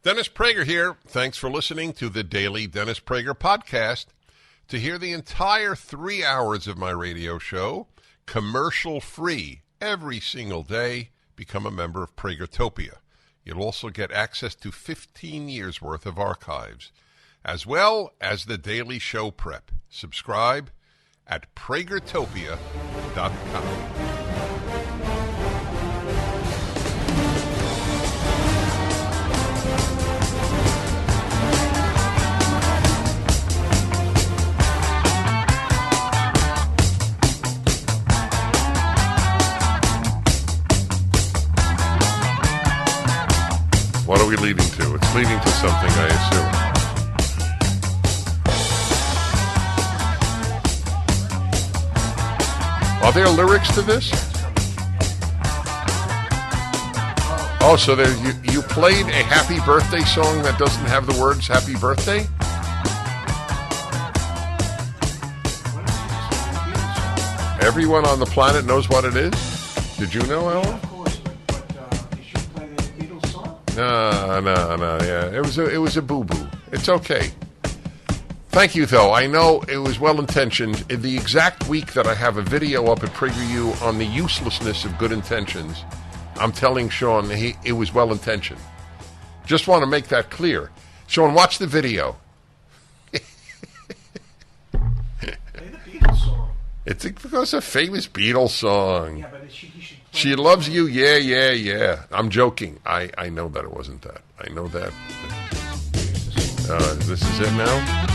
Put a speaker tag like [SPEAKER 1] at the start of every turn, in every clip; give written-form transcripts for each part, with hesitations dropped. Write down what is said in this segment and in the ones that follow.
[SPEAKER 1] Dennis Prager here. Thanks for listening to the Daily Dennis Prager Podcast. To hear the entire 3 hours of my radio show, commercial-free, every single day, become a member of Pragertopia. You'll also get access to 15 years' worth of archives, as well as the daily show prep. Subscribe at pragertopia.com. What are we leading to? It's leading to something, I assume. Are there lyrics to this? Oh, so there you played a happy birthday song that doesn't have the words happy birthday? Everyone on the planet knows what it is? Did you know, Alan? No, yeah. It was a boo-boo. It's okay. Thank you, though. I know it was well-intentioned. In the exact week that I have a video up at PragerU on the uselessness of good intentions, I'm telling Sean it was well-intentioned. Just want to make that clear. Sean, watch the video.
[SPEAKER 2] Play the Beatles song.
[SPEAKER 1] It's because a famous Beatles song.
[SPEAKER 2] Yeah, but he should
[SPEAKER 1] She loves you, yeah. I'm joking. I know that it wasn't that. I know that. This is it now?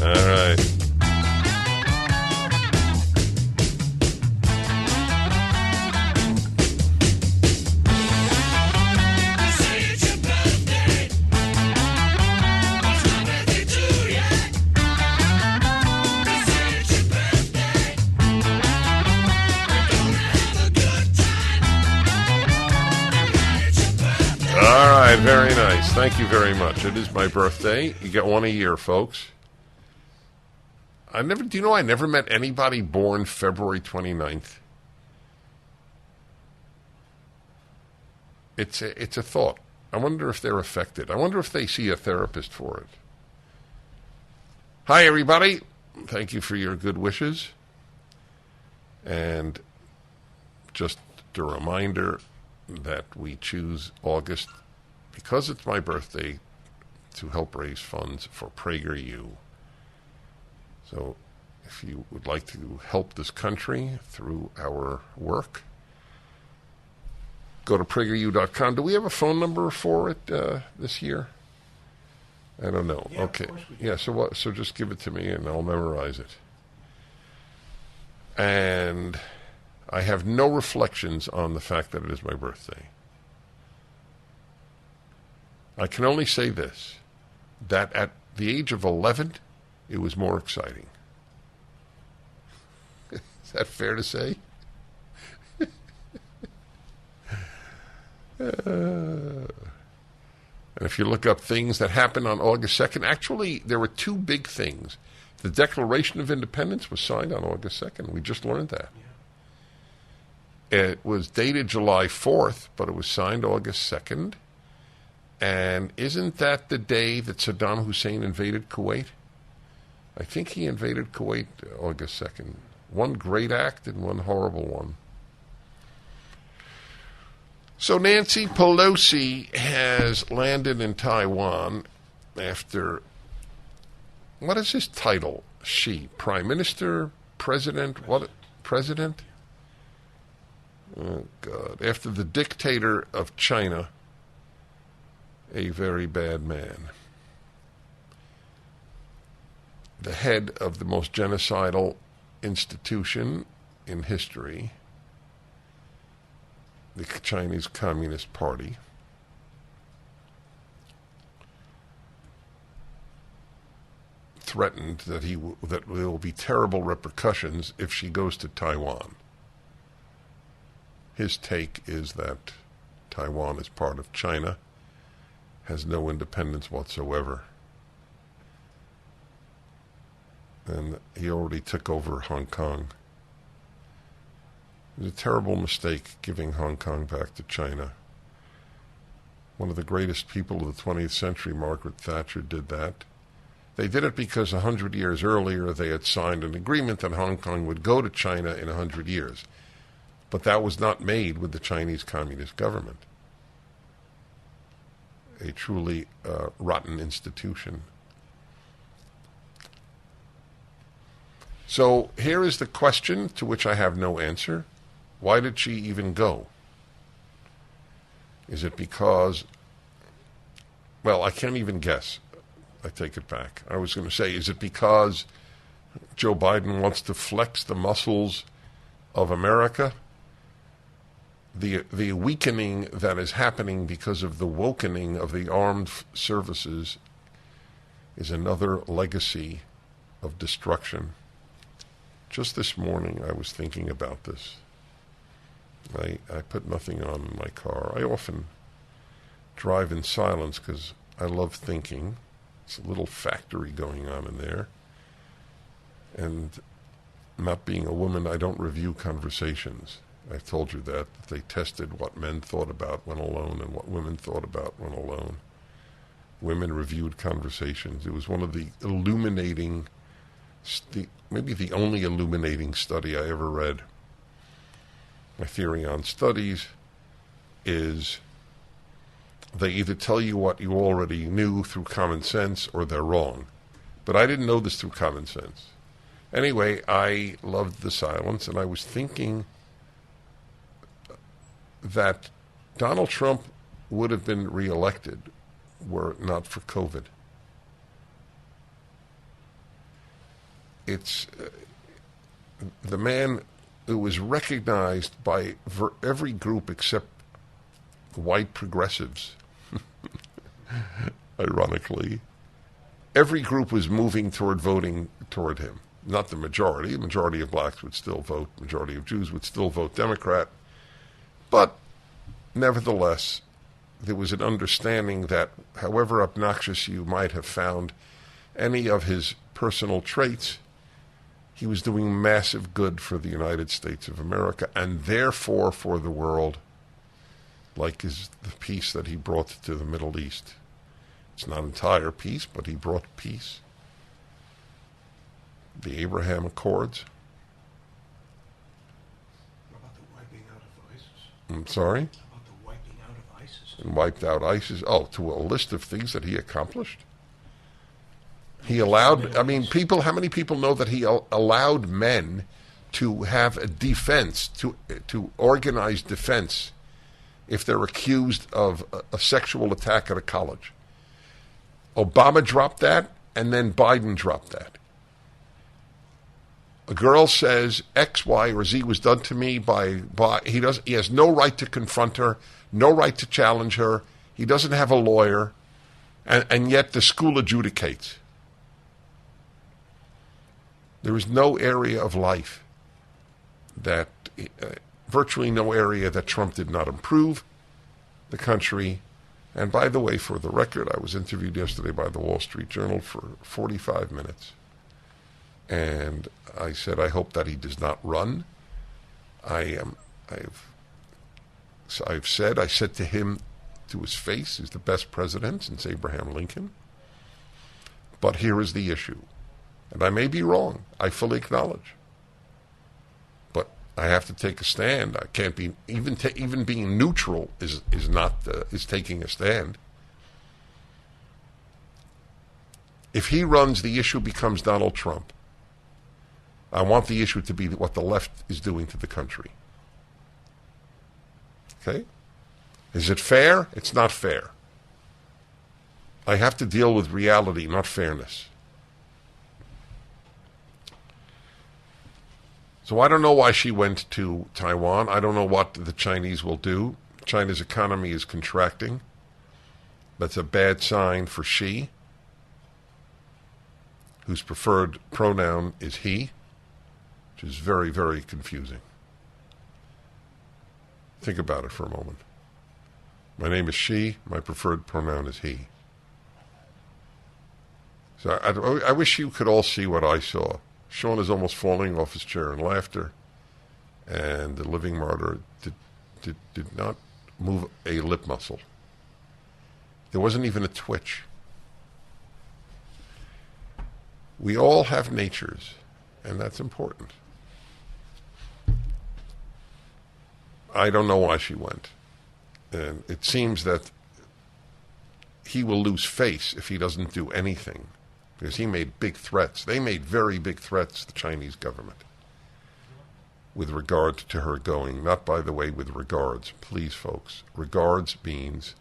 [SPEAKER 1] All right. Very nice. Thank you very much. It is my birthday. You get one a year, folks. I never met anybody born February 29th. It's a thought. I wonder if they're affected. I wonder if they see a therapist for it. Hi, everybody. Thank you for your good wishes. And just a reminder that we choose August because it's my birthday, to help raise funds for PragerU. So if you would like to help this country through our work, go to PragerU.com. Do we have a phone number for it this year? I don't know.
[SPEAKER 2] Yeah,
[SPEAKER 1] okay.
[SPEAKER 2] Of course we do.
[SPEAKER 1] Yeah, so just give it to me and I'll memorize it. And I have no reflections on the fact that it is my birthday. I can only say this, that at the age of 11, it was more exciting. Is that fair to say? And if you look up things that happened on August 2nd, actually, there were two big things. The Declaration of Independence was signed on August 2nd. We just learned that. Yeah. It was dated July 4th, but it was signed August 2nd. And isn't that the day that Saddam Hussein invaded Kuwait? I think he invaded Kuwait August 2nd. One great act and one horrible one. So Nancy Pelosi has landed in Taiwan after, what is his title? She, Prime Minister, President, what? President? Oh, God. After the dictator of China, a very bad man, the head of the most genocidal institution in history, the Chinese Communist Party, threatened that that there will be terrible repercussions if she goes to Taiwan. His take is that Taiwan is part of China, has no independence whatsoever. And he already took over Hong Kong. It was a terrible mistake giving Hong Kong back to China. One of the greatest people of the 20th century, Margaret Thatcher, did that. They did it because 100 years earlier they had signed an agreement that Hong Kong would go to China in 100 years. But that was not made with the Chinese Communist government. A truly rotten institution. So here is the question to which I have no answer. Why did she even go? Is it because, well, I can't even guess. I take it back. I was going to say, is it because Joe Biden wants to flex the muscles of America? The weakening that is happening because of the wokening of the armed services is another legacy of destruction. Just this morning I was thinking about this. I put nothing on in my car. I often drive in silence because I love thinking. It's a little factory going on in there. And not being a woman, I don't review conversations. I've told you that they tested what men thought about when alone and what women thought about when alone. Women reviewed conversations. It was one of the illuminating, maybe the only illuminating study I ever read. My theory on studies is they either tell you what you already knew through common sense or they're wrong. But I didn't know this through common sense. Anyway, I loved the silence, and I was thinking that Donald Trump would have been reelected were it not for COVID. It's the man who was recognized by every group except white progressives. Ironically, every group was moving toward voting toward him. Not the majority. The majority of blacks would still vote. The majority of Jews would still vote Democrat. But nevertheless, there was an understanding that however obnoxious you might have found any of his personal traits, he was doing massive good for the United States of America and therefore for the world, like the peace that he brought to the Middle East. It's not entire peace, but he brought peace. The Abraham Accords.
[SPEAKER 2] What about the wiping out of ISIS?
[SPEAKER 1] I'm sorry?
[SPEAKER 2] About the wiping out of ISIS?
[SPEAKER 1] And wiped out ISIS. Oh, to a list of things that he accomplished? He allowed, I mean, people, how many people know that he allowed men to have a defense, to organize defense if they're accused of a sexual attack at a college? Obama dropped that, and then Biden dropped that. A girl says X, Y, or Z was done to me by he has no right to confront her, no right to challenge her. He doesn't have a lawyer, and yet the school adjudicates. There is no area of life that, virtually no area that Trump did not improve the country. And by the way, for the record, I was interviewed yesterday by the Wall Street Journal for 45 minutes. And I said, I hope that he does not run. I said to him, to his face, he's the best president since Abraham Lincoln. But here is the issue. And I may be wrong. I fully acknowledge. But I have to take a stand. I can't be even being neutral is taking a stand. If he runs, the issue becomes Donald Trump. I want the issue to be what the left is doing to the country. Okay? Is it fair? It's not fair. I have to deal with reality, not fairness. So I don't know why she went to Taiwan. I don't know what the Chinese will do. China's economy is contracting. That's a bad sign for Xi, whose preferred pronoun is he, which is very, very confusing. Think about it for a moment. My name is Xi. My preferred pronoun is he. So I wish you could all see what I saw. Sean is almost falling off his chair in laughter, and the living martyr did not move a lip muscle. There wasn't even a twitch. We all have natures, and that's important. I don't know why she went. And it seems that he will lose face if he doesn't do anything, because he made big threats. They made very big threats, the Chinese government, with regard to her going. Not, by the way, with regards. Please, folks. Regards means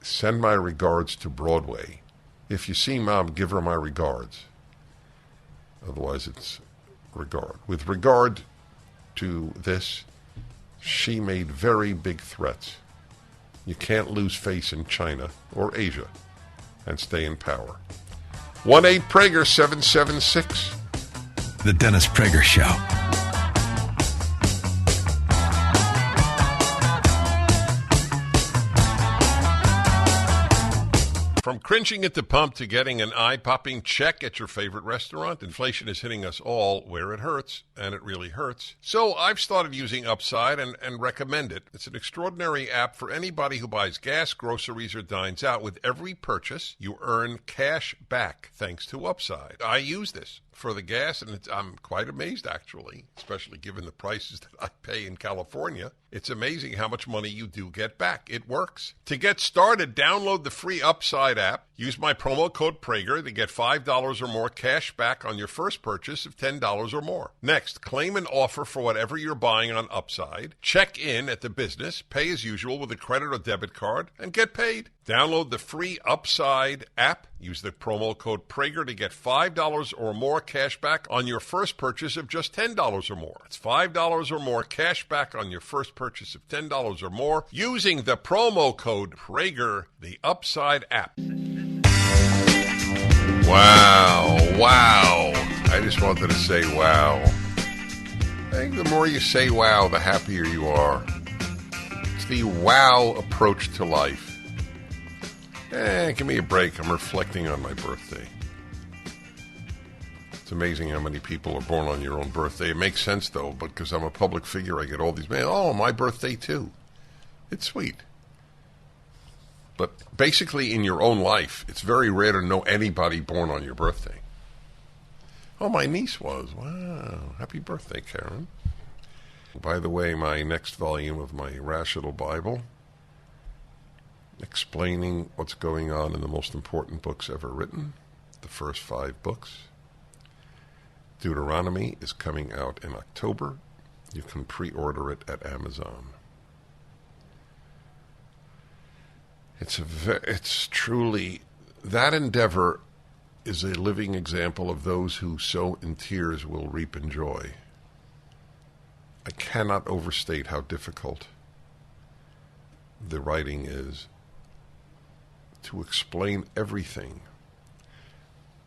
[SPEAKER 1] send my regards to Broadway. If you see Mom, give her my regards. Otherwise, it's regard. With regard to this, she made very big threats. You can't lose face in China or Asia and stay in power. 1-8-PRAGER-776.
[SPEAKER 3] The Dennis Prager Show.
[SPEAKER 1] From cringing at the pump to getting an eye-popping check at your favorite restaurant, inflation is hitting us all where it hurts, and it really hurts. So I've started using Upside and recommend it. It's an extraordinary app for anybody who buys gas, groceries, or dines out. With every purchase, you earn cash back thanks to Upside. I use this for the gas, and I'm quite amazed, actually, especially given the prices that I pay in California. It's amazing how much money you do get back. It works. To get started, download the free Upside app. Use my promo code Prager to get $5 or more cash back on your first purchase of $10 or more. Next, claim an offer for whatever you're buying on Upside. Check in at the business, pay as usual with a credit or debit card, and get paid. Download the free Upside app. Use the promo code Prager to get $5 or more cash back on your first purchase of just $10 or more. It's $5 or more cash back on your first purchase of $10 or more using the promo code Prager, the Upside app. Wow. I just wanted to say wow. I think the more you say wow, the happier you are. It's the wow approach to life. Give me a break. I'm reflecting on my birthday. It's amazing how many people are born on your own birthday. It makes sense, though, because I'm a public figure. I get all these, my birthday, too. It's sweet. But basically, in your own life, it's very rare to know anybody born on your birthday. Oh, my niece was. Wow. Happy birthday, Karen. By the way, my next volume of my Rational Bible, explaining what's going on in the most important books ever written, the first 5 books. Deuteronomy is coming out in October. You can pre-order it at Amazon. It's truly, that endeavor is a living example of those who sow in tears will reap in joy. I cannot overstate how difficult the writing is to explain everything.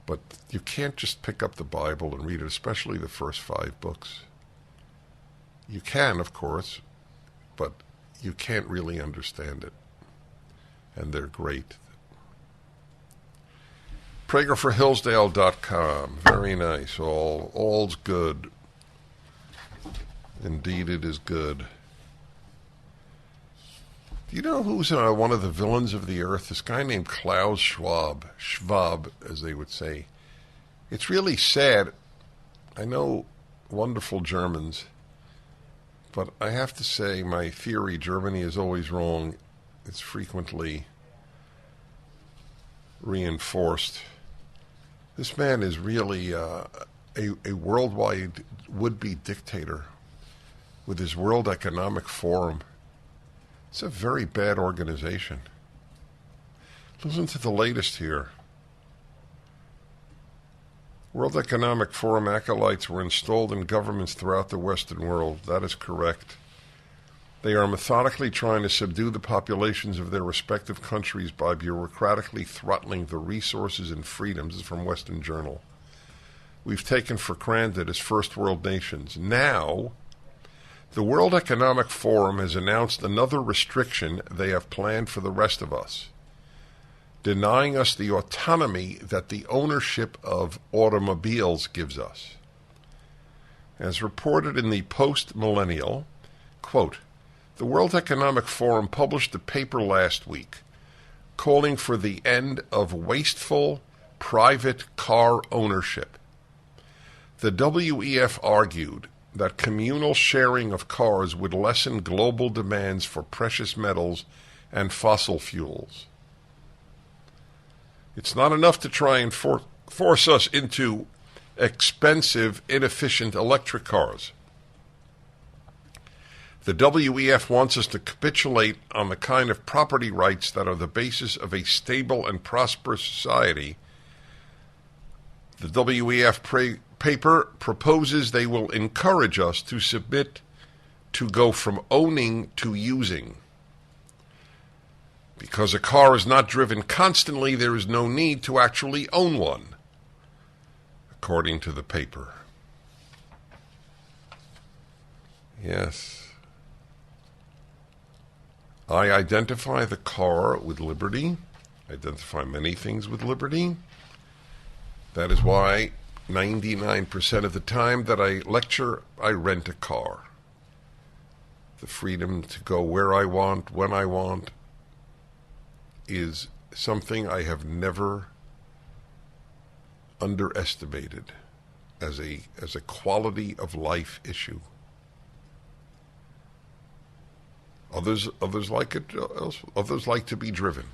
[SPEAKER 1] But you can't just pick up the Bible and read it, especially the first 5 books. You can, of course, but you can't really understand it. And they're great. PragerForHillsdale.com. Very nice. All's good. Indeed, it is good. Do you know who's one of the villains of the earth? This guy named Klaus Schwab. Schwab, as they would say. It's really sad. I know wonderful Germans, but I have to say my theory, Germany is always wrong. It's frequently reinforced. This man is really a worldwide would-be dictator with his World Economic Forum. It's a very bad organization. Listen to the latest here. World Economic Forum acolytes were installed in governments throughout the Western world. That is correct. They are methodically trying to subdue the populations of their respective countries by bureaucratically throttling the resources and freedoms. This is from Western Journal. We've taken for granted as first world nations. Now, the World Economic Forum has announced another restriction they have planned for the rest of us, denying us the autonomy that the ownership of automobiles gives us. As reported in the Post-Millennial, quote, the World Economic Forum published a paper last week calling for the end of wasteful private car ownership. The WEF argued that communal sharing of cars would lessen global demands for precious metals and fossil fuels. It's not enough to try and force us into expensive, inefficient electric cars. The WEF wants us to capitulate on the kind of property rights that are the basis of a stable and prosperous society. The WEF paper proposes they will encourage us to submit to go from owning to using. Because a car is not driven constantly, there is no need to actually own one, according to the paper. Yes. I identify the car with liberty. I identify many things with liberty. That is why 99% of the time that I lecture, I rent a car. The freedom to go where I want, when I want, is something I have never underestimated as a quality of life issue. Others like it. Others like to be driven.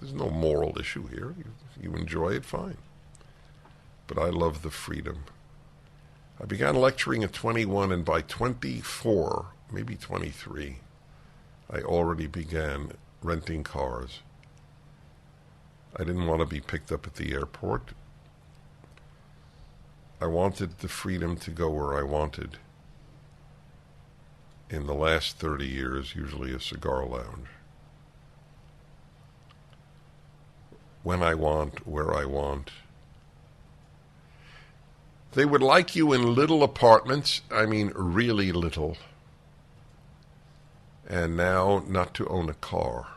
[SPEAKER 1] There's no moral issue here. If you enjoy it, fine. But I love the freedom. I began lecturing at 21, and by 24, maybe 23, I already began renting cars. I didn't want to be picked up at the airport. I wanted the freedom to go where I wanted. In the last 30 years, usually a cigar lounge. When I want, where I want. They would like you in little apartments, I mean really little. And now not to own a car.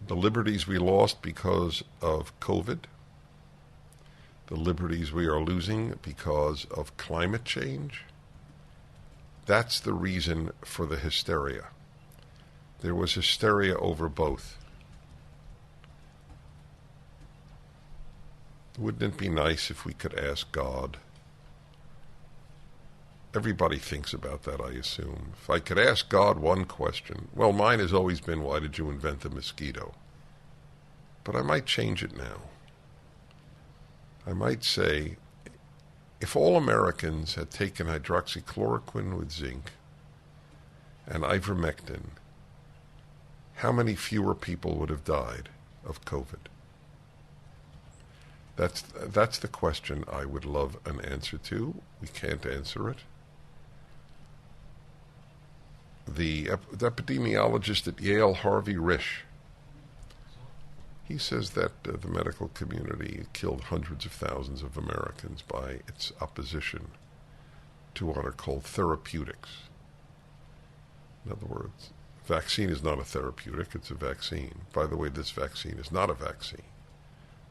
[SPEAKER 1] The liberties we lost because of COVID. The liberties we are losing because of climate change. That's the reason for the hysteria. There was hysteria over both. Wouldn't it be nice if we could ask God? Everybody thinks about that, I assume. If I could ask God one question, well, mine has always been, why did you invent the mosquito? But I might change it now. I might say, if all Americans had taken hydroxychloroquine with zinc and ivermectin, how many fewer people would have died of COVID? That's the question I would love an answer to. We can't answer it. The epidemiologist at Yale, Harvey Risch, he says that the medical community killed hundreds of thousands of Americans by its opposition to what are called therapeutics. In other words, vaccine is not a therapeutic, it's a vaccine. By the way, this vaccine is not a vaccine.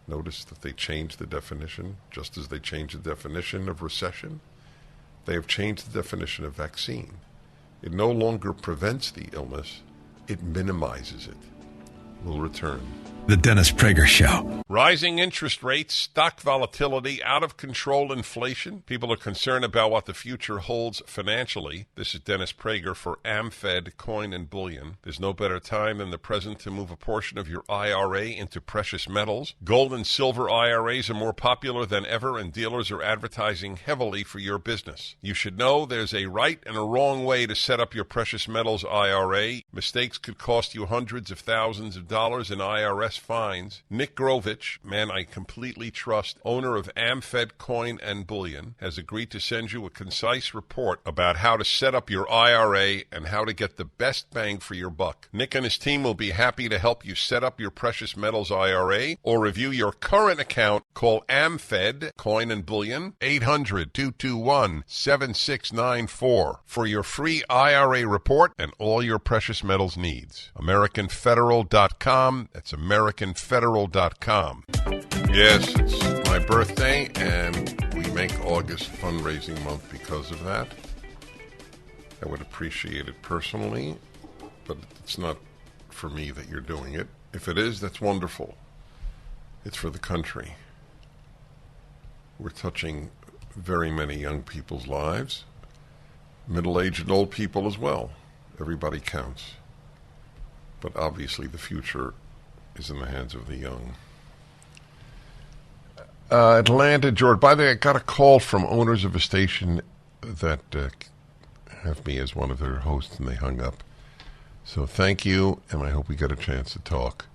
[SPEAKER 1] Notice that they changed the definition, just as they changed the definition of recession. They have changed the definition of vaccine. It no longer prevents the illness, it minimizes it. We'll return.
[SPEAKER 3] The Dennis Prager Show.
[SPEAKER 1] Rising interest rates, stock volatility, out of control inflation. People are concerned about what the future holds financially. This is Dennis Prager for AmFed Coin and Bullion. There's no better time than the present to move a portion of your IRA into precious metals. Gold and silver IRAs are more popular than ever, and dealers are advertising heavily for your business. You should know there's a right and a wrong way to set up your precious metals IRA. Mistakes could cost you hundreds of thousands of dollars in IRS fines. Nick Grovich, man I completely trust, owner of AmFed Coin and Bullion, has agreed to send you a concise report about how to set up your IRA and how to get the best bang for your buck. Nick and his team will be happy to help you set up your precious metals IRA or review your current account. Call AmFed Coin and Bullion 800-221-7694 for your free IRA report and all your precious metals needs. AmericanFederal.com. That's AmericanFederal.com. Yes, it's my birthday, and we make August fundraising month because of that. I would appreciate it personally but it's not for me that you're doing it. If it is, that's wonderful. It's for the country. We're touching very many young people's lives, middle-aged and old people as well. Everybody counts. But obviously the future is in the hands of the young. Atlanta, Georgia. By the way, I got a call from owners of a station that have me as one of their hosts, and they hung up. So thank you, and I hope we get a chance to talk.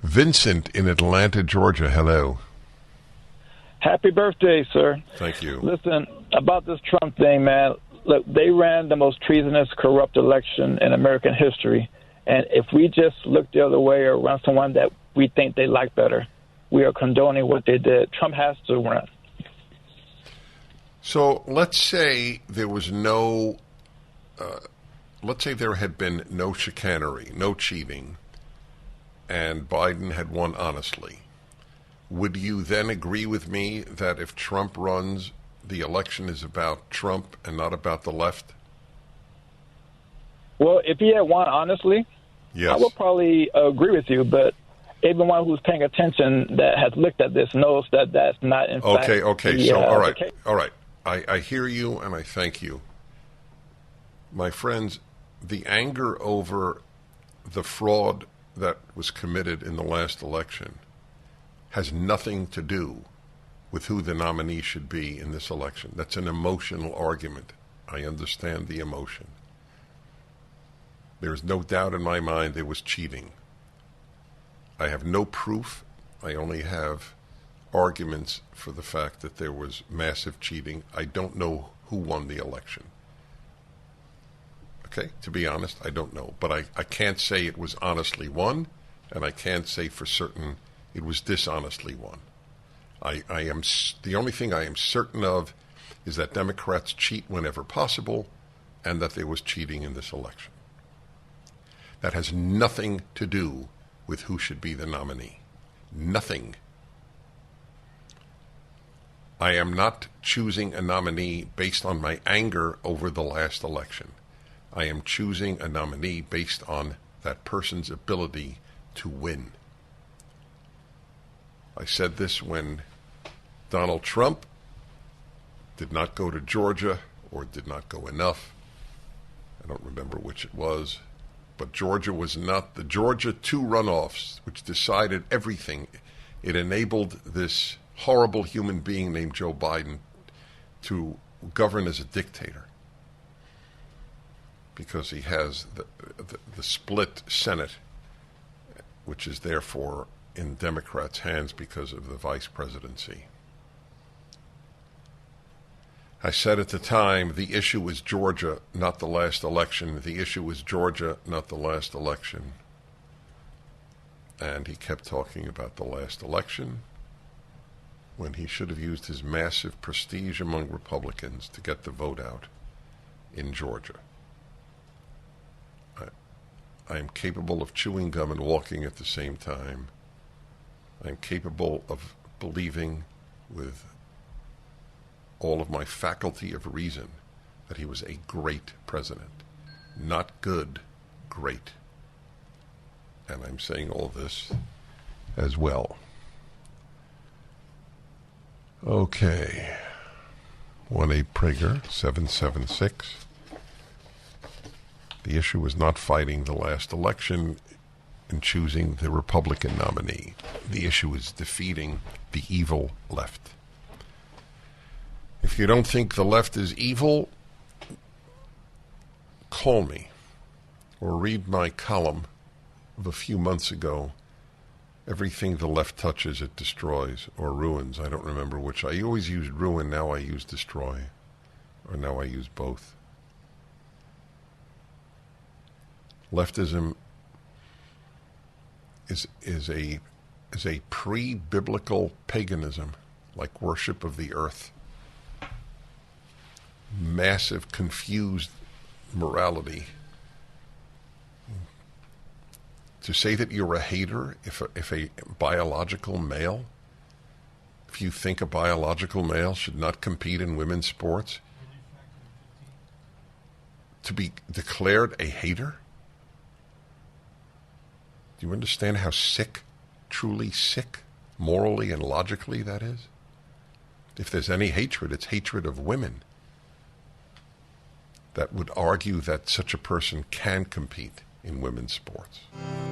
[SPEAKER 1] Vincent in Atlanta, Georgia. Hello.
[SPEAKER 4] Happy birthday, sir.
[SPEAKER 1] Thank you.
[SPEAKER 4] Listen, about this Trump thing, man, look, they ran the most treasonous, corrupt election in American history. And if we just look the other way or run someone that we think they like better, we are condoning what they did. Trump has to run.
[SPEAKER 1] So let's say there was no, let's say there had been no chicanery, no cheating, and Biden had won honestly. Would you then agree with me that if Trump runs, the election is about Trump and not about the left?
[SPEAKER 4] Well, if he had won honestly,
[SPEAKER 1] yes,
[SPEAKER 4] I would probably agree with you, but everyone who's paying attention that has looked at this knows that that's not in fact.
[SPEAKER 1] Okay. So, all right. I hear you and I thank you. My friends, the anger over the fraud that was committed in the last election has nothing to do with who the nominee should be in this election. That's an emotional argument. I understand the emotion. There's no doubt in my mind there was cheating. I have no proof. I only have arguments for the fact that there was massive cheating. I don't know who won the election. Okay, to be honest, I don't know. But I can't say it was honestly won, and I can't say for certain it was dishonestly won. The only thing I am certain of is that Democrats cheat whenever possible, and that there was cheating in this election. That has nothing to do with who should be the nominee. Nothing. I am not choosing a nominee based on my anger over the last election. I am choosing a nominee based on that person's ability to win. I said this when Donald Trump did not go to Georgia, or did not go enough. I don't remember which it was. But Georgia was not the Georgia 2 runoffs, which decided everything. It enabled this horrible human being named Joe Biden to govern as a dictator, because he has the split Senate, which is therefore in Democrats' hands because of the vice presidency. I said at the time, the issue was Georgia, not the last election. The issue was Georgia, not the last election. And he kept talking about the last election when he should have used his massive prestige among Republicans to get the vote out in Georgia. I am capable of chewing gum and walking at the same time. I am capable of believing with all of my faculty of reason that he was a great president. Not good, great. And I'm saying all this as well. Okay. 1-8-PRAGER 776. The issue was not fighting the last election and choosing the Republican nominee. The issue is defeating the evil left. If you don't think the left is evil, call me or read my column of a few months ago. Everything the left touches, it destroys or ruins. I don't remember which. I always used ruin, now I use destroy. Or now I use both. Leftism is a pre-biblical paganism, like worship of the earth. Massive, confused morality. To say that you're a hater if a biological male, if you think a biological male should not compete in women's sports, to be declared a hater? Do you understand how sick, truly sick, morally and logically that is? If there's any hatred, it's hatred of women. That would argue that such a person can compete in women's sports.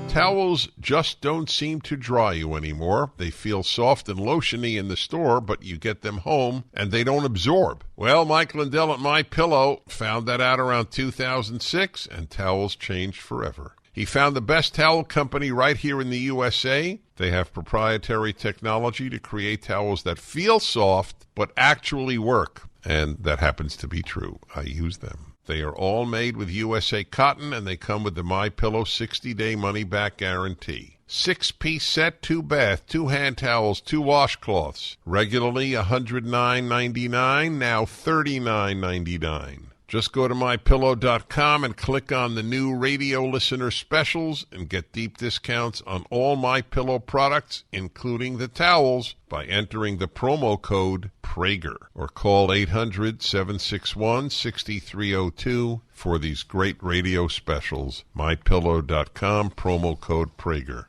[SPEAKER 1] Towels just don't seem to dry you anymore. They feel soft and lotiony in the store, but you get them home and they don't absorb. Well, Mike Lindell at MyPillow found that out around 2006, and towels changed forever. He found the best towel company right here in the USA. They have proprietary technology to create towels that feel soft but actually work, and that happens to be true. I use them. They are all made with USA cotton, and they come with the MyPillow 60-day money-back guarantee. 6-piece set, 2 bath, 2 hand towels, 2 washcloths. Regularly $109.99, now $39.99. Just go to MyPillow.com and click on the new radio listener specials and get deep discounts on all MyPillow products, including the towels, by entering the promo code Prager, or call 800-761-6302 for these great radio specials. MyPillow.com, promo code Prager.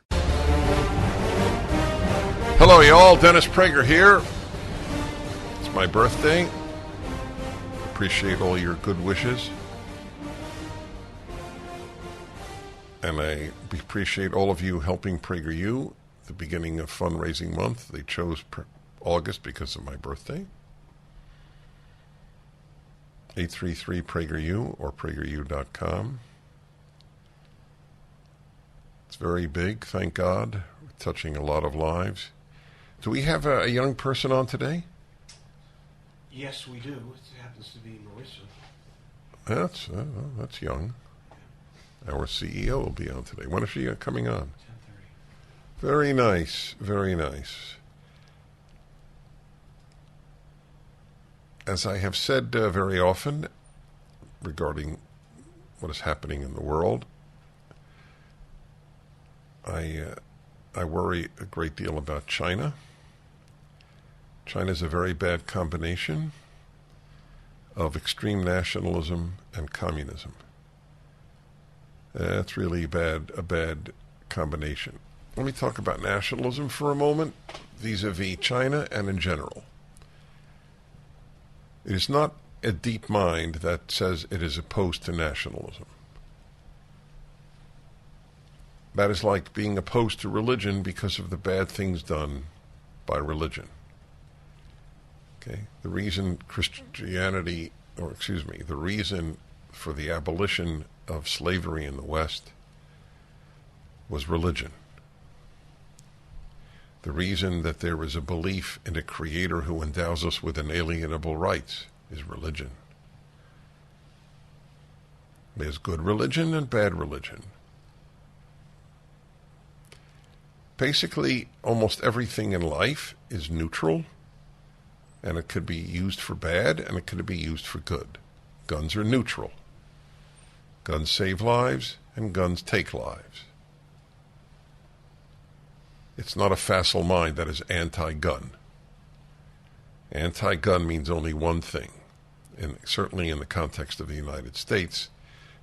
[SPEAKER 1] Hello, y'all. Dennis Prager here. It's my birthday. Appreciate all your good wishes. And I appreciate all of you helping PragerU. The beginning of fundraising month. They chose August because of my birthday. 833-PragerU or PragerU.com. It's very big, thank God. We're touching a lot of lives. Do we have a young person on today?
[SPEAKER 2] Yes, we do. It happens to be Marissa.
[SPEAKER 1] That's young. Our CEO will be on today. When is she coming on?
[SPEAKER 2] 10:30.
[SPEAKER 1] Very nice, very nice. As I have said very often regarding what is happening in the world, I worry a great deal about China. China is a very bad combination of extreme nationalism and communism. That's really a bad combination. Let me talk about nationalism for a moment, vis-a-vis China and in general. It is not a deep mind that says it is opposed to nationalism. That is like being opposed to religion because of the bad things done by religion. Okay? The reason the reason for the abolition of slavery in the West was religion. The reason that there is a belief in a creator who endows us with inalienable rights is religion. There's good religion and bad religion. Basically, almost everything in life is neutral, and it could be used for bad, and it could be used for good. Guns are neutral. Guns save lives, and guns take lives. It's not a facile mind that is anti-gun. Anti-gun means only one thing, and certainly in the context of the United States,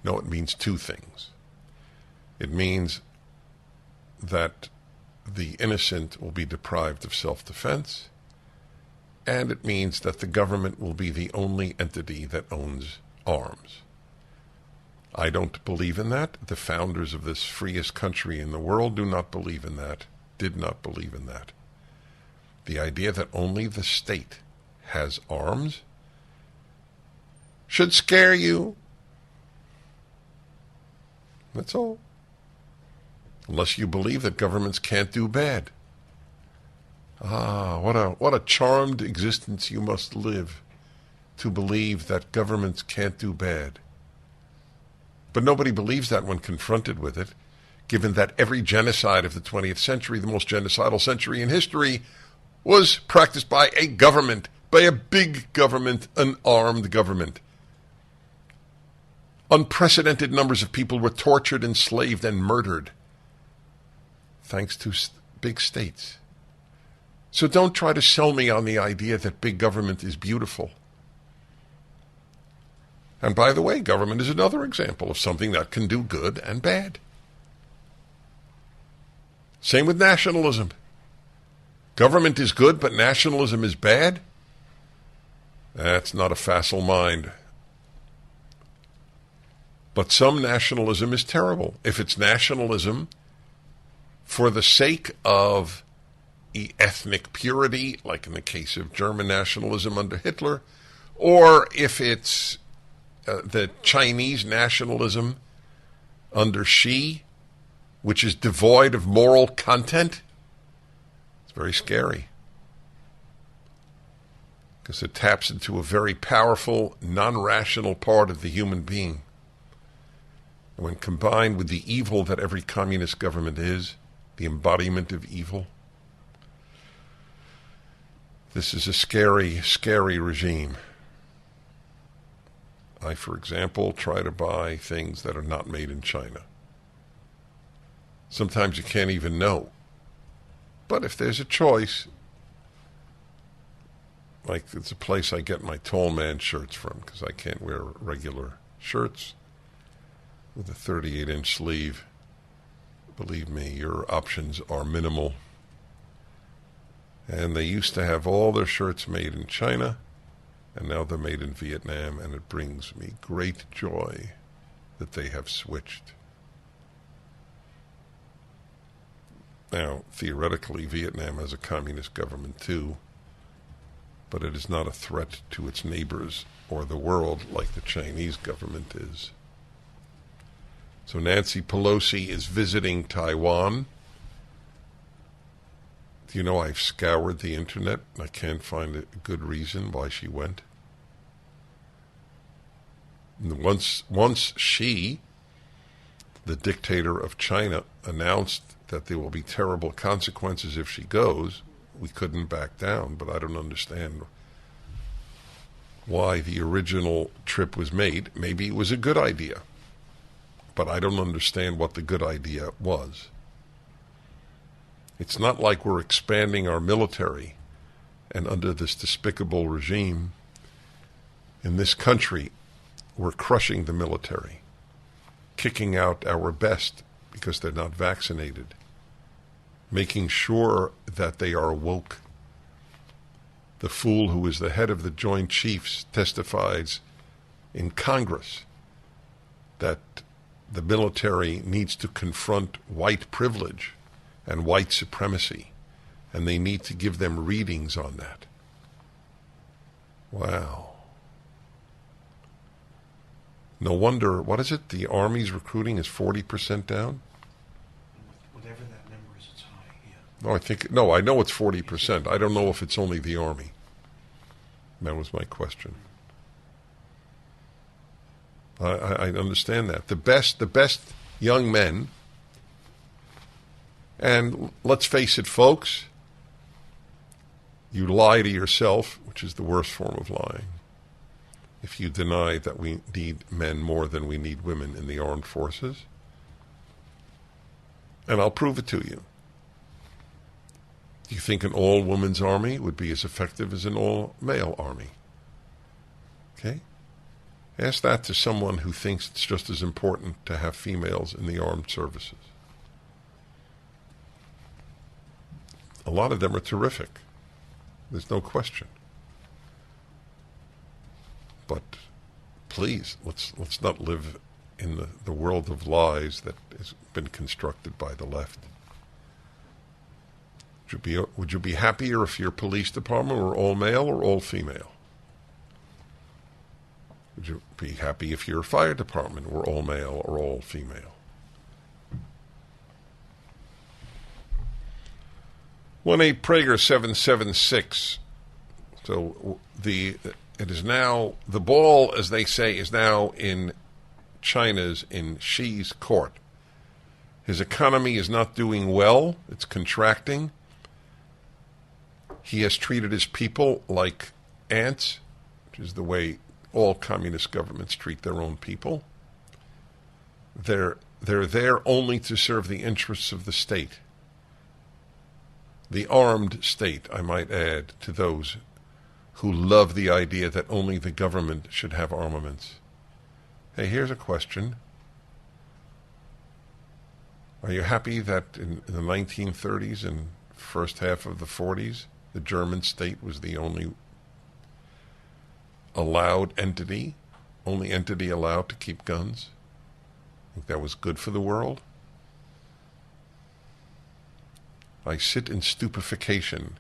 [SPEAKER 1] no, it means two things. It means that the innocent will be deprived of self-defense, and it means that the government will be the only entity that owns arms. I don't believe in that. The founders of this freest country in the world do not believe in that, did not believe in that. The idea that only the state has arms should scare you. That's all. Unless you believe that governments can't do bad. Ah, what a charmed existence you must live to believe that governments can't do bad. But nobody believes that when confronted with it, given that every genocide of the 20th century, the most genocidal century in history, was practiced by a government, by a big government, an armed government. Unprecedented numbers of people were tortured, enslaved, and murdered, thanks to big states. So don't try to sell me on the idea that big government is beautiful. And by the way, government is another example of something that can do good and bad. Same with nationalism. Government is good, but nationalism is bad? That's not a facile mind. But some nationalism is terrible. If it's nationalism for the sake of ethnic purity, like in the case of German nationalism under Hitler, or if it's the Chinese nationalism under Xi, which is devoid of moral content, it's very scary. Because it taps into a very powerful, non-rational part of the human being. And when combined with the evil that every communist government is, the embodiment of evil, this is a scary, scary regime. I, for example, try to buy things that are not made in China. Sometimes you can't even know. But if there's a choice, like it's a place I get my tall man shirts from because I can't wear regular shirts with a 38-inch sleeve. Believe me, your options are minimal. And they used to have all their shirts made in China, and now they're made in Vietnam, and it brings me great joy that they have switched. Now, theoretically, Vietnam has a communist government too, but it is not a threat to its neighbors or the world like the Chinese government is. So Nancy Pelosi is visiting Taiwan. Do you know I've scoured the internet and I can't find a good reason why she went? And once she, the dictator of China, announced that there will be terrible consequences if she goes, we couldn't back down. But I don't understand why the original trip was made. Maybe it was a good idea, but I don't understand what the good idea was. It's not like we're expanding our military, and under this despicable regime in this country, we're crushing the military, kicking out our best because they're not vaccinated, making sure that they are woke. The fool who is the head of the Joint Chiefs testifies in Congress that the military needs to confront white privilege and white supremacy, and they need to give them readings on that. Wow. No wonder, what is it? The Army's recruiting is 40% down?
[SPEAKER 2] Whatever that number is, it's high, yeah.
[SPEAKER 1] No, I know it's 40%. I don't know if it's only the Army. That was my question. I understand that. The best young men, and let's face it, folks, you lie to yourself, which is the worst form of lying, if you deny that we need men more than we need women in the armed forces. And I'll prove it to you. Do you think an all-women's army would be as effective as an all-male army? Okay? Ask that to someone who thinks it's just as important to have females in the armed services. A lot of them are terrific. There's no question. But please, let's not live in the world of lies that has been constructed by the left. Would you be happier if your police department were all male or all female? Would you be happy if your fire department were all male or all female? 1-8-PRAGER-776. So it is now, the ball, as they say, is now in Xi's court. His economy is not doing well. It's contracting. He has treated his people like ants, which is the way all communist governments treat their own people. They're there only to serve the interests of the state. The armed state, I might add, to those who love the idea that only the government should have armaments. Hey, here's a question. Are you happy that in the 1930s and first half of the 40s, the German state was the only entity allowed to keep guns? Think that was good for the world? I sit in stupefaction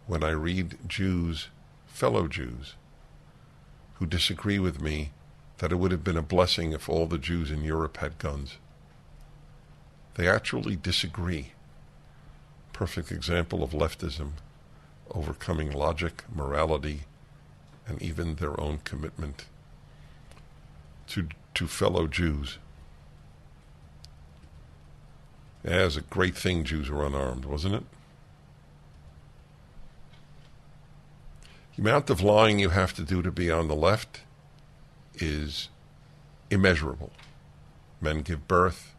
[SPEAKER 1] when I read Jews, fellow Jews, who disagree with me that it would have been a blessing if all the Jews in Europe had guns. They actually disagree. Perfect example of leftism overcoming logic, morality, and even their own commitment to fellow Jews. Yeah, it was a great thing Jews were unarmed, wasn't it? The amount of lying you have to do to be on the left is immeasurable. Men give birth.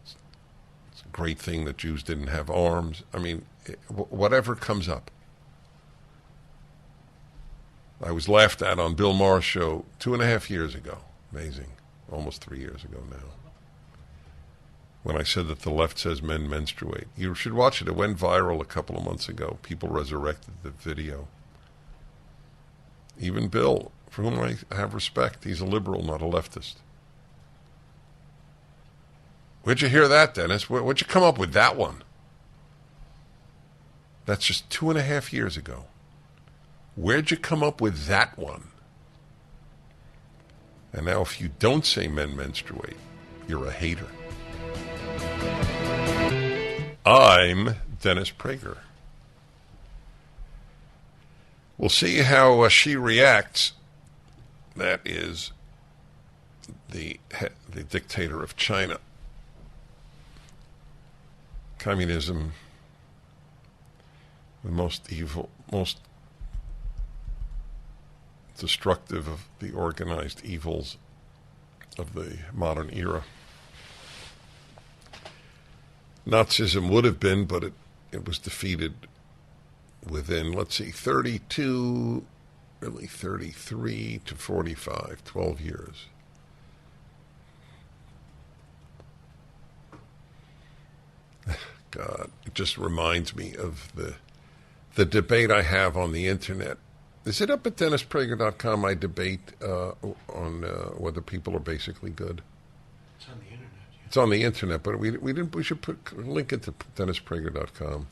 [SPEAKER 1] It's a great thing that Jews didn't have arms. I mean, whatever comes up. I was laughed at on Bill Maher's show 2.5 years ago. Amazing. Almost 3 years ago now. When I said that the left says men menstruate. You should watch it. It went viral a couple of months ago. People resurrected the video. Even Bill, for whom I have respect, he's a liberal, not a leftist. Where'd you hear that, Dennis? Where'd you come up with that one? That's just 2.5 years ago. Where'd you come up with that one? And now if you don't say men menstruate, you're a hater. I'm Dennis Prager. We'll see how she reacts. That is the dictator of China. Communism, the most evil, most destructive of the organized evils of the modern era. Nazism would have been, but it was defeated within, 32, really 33 to 45, 12 years. God, it just reminds me of the debate I have on the internet. Is it up at DennisPrager.com? I debate on whether people are basically good.
[SPEAKER 2] It's on the internet. Yeah.
[SPEAKER 1] It's on the internet, but we should link it to DennisPrager.com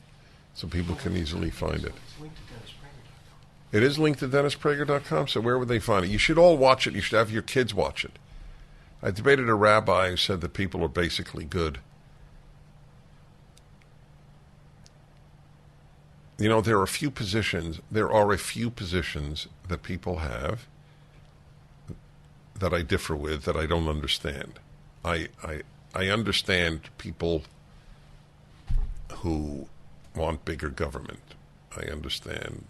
[SPEAKER 1] so people can easily find it.
[SPEAKER 2] It's linked to DennisPrager.com.
[SPEAKER 1] It is linked to DennisPrager.com, so where would they find it? You should all watch it. You should have your kids watch it. I debated a rabbi who said that people are basically good. You know, there are a few positions that people have that I differ with, that I don't understand. I understand people who want bigger government. I understand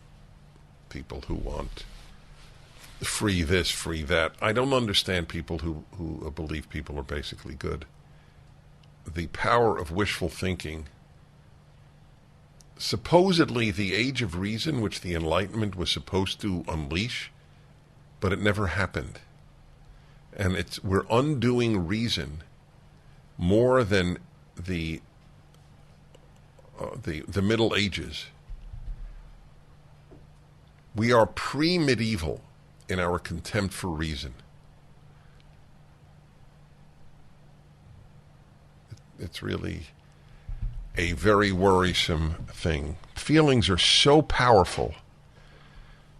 [SPEAKER 1] people who want free this, free that. I don't understand people who believe people are basically good. The power of wishful thinking, supposedly the age of reason, which the Enlightenment was supposed to unleash, but it never happened. And we're undoing reason more than the Middle Ages. We are pre-medieval in our contempt for reason. It's really a very worrisome thing. Feelings are so powerful.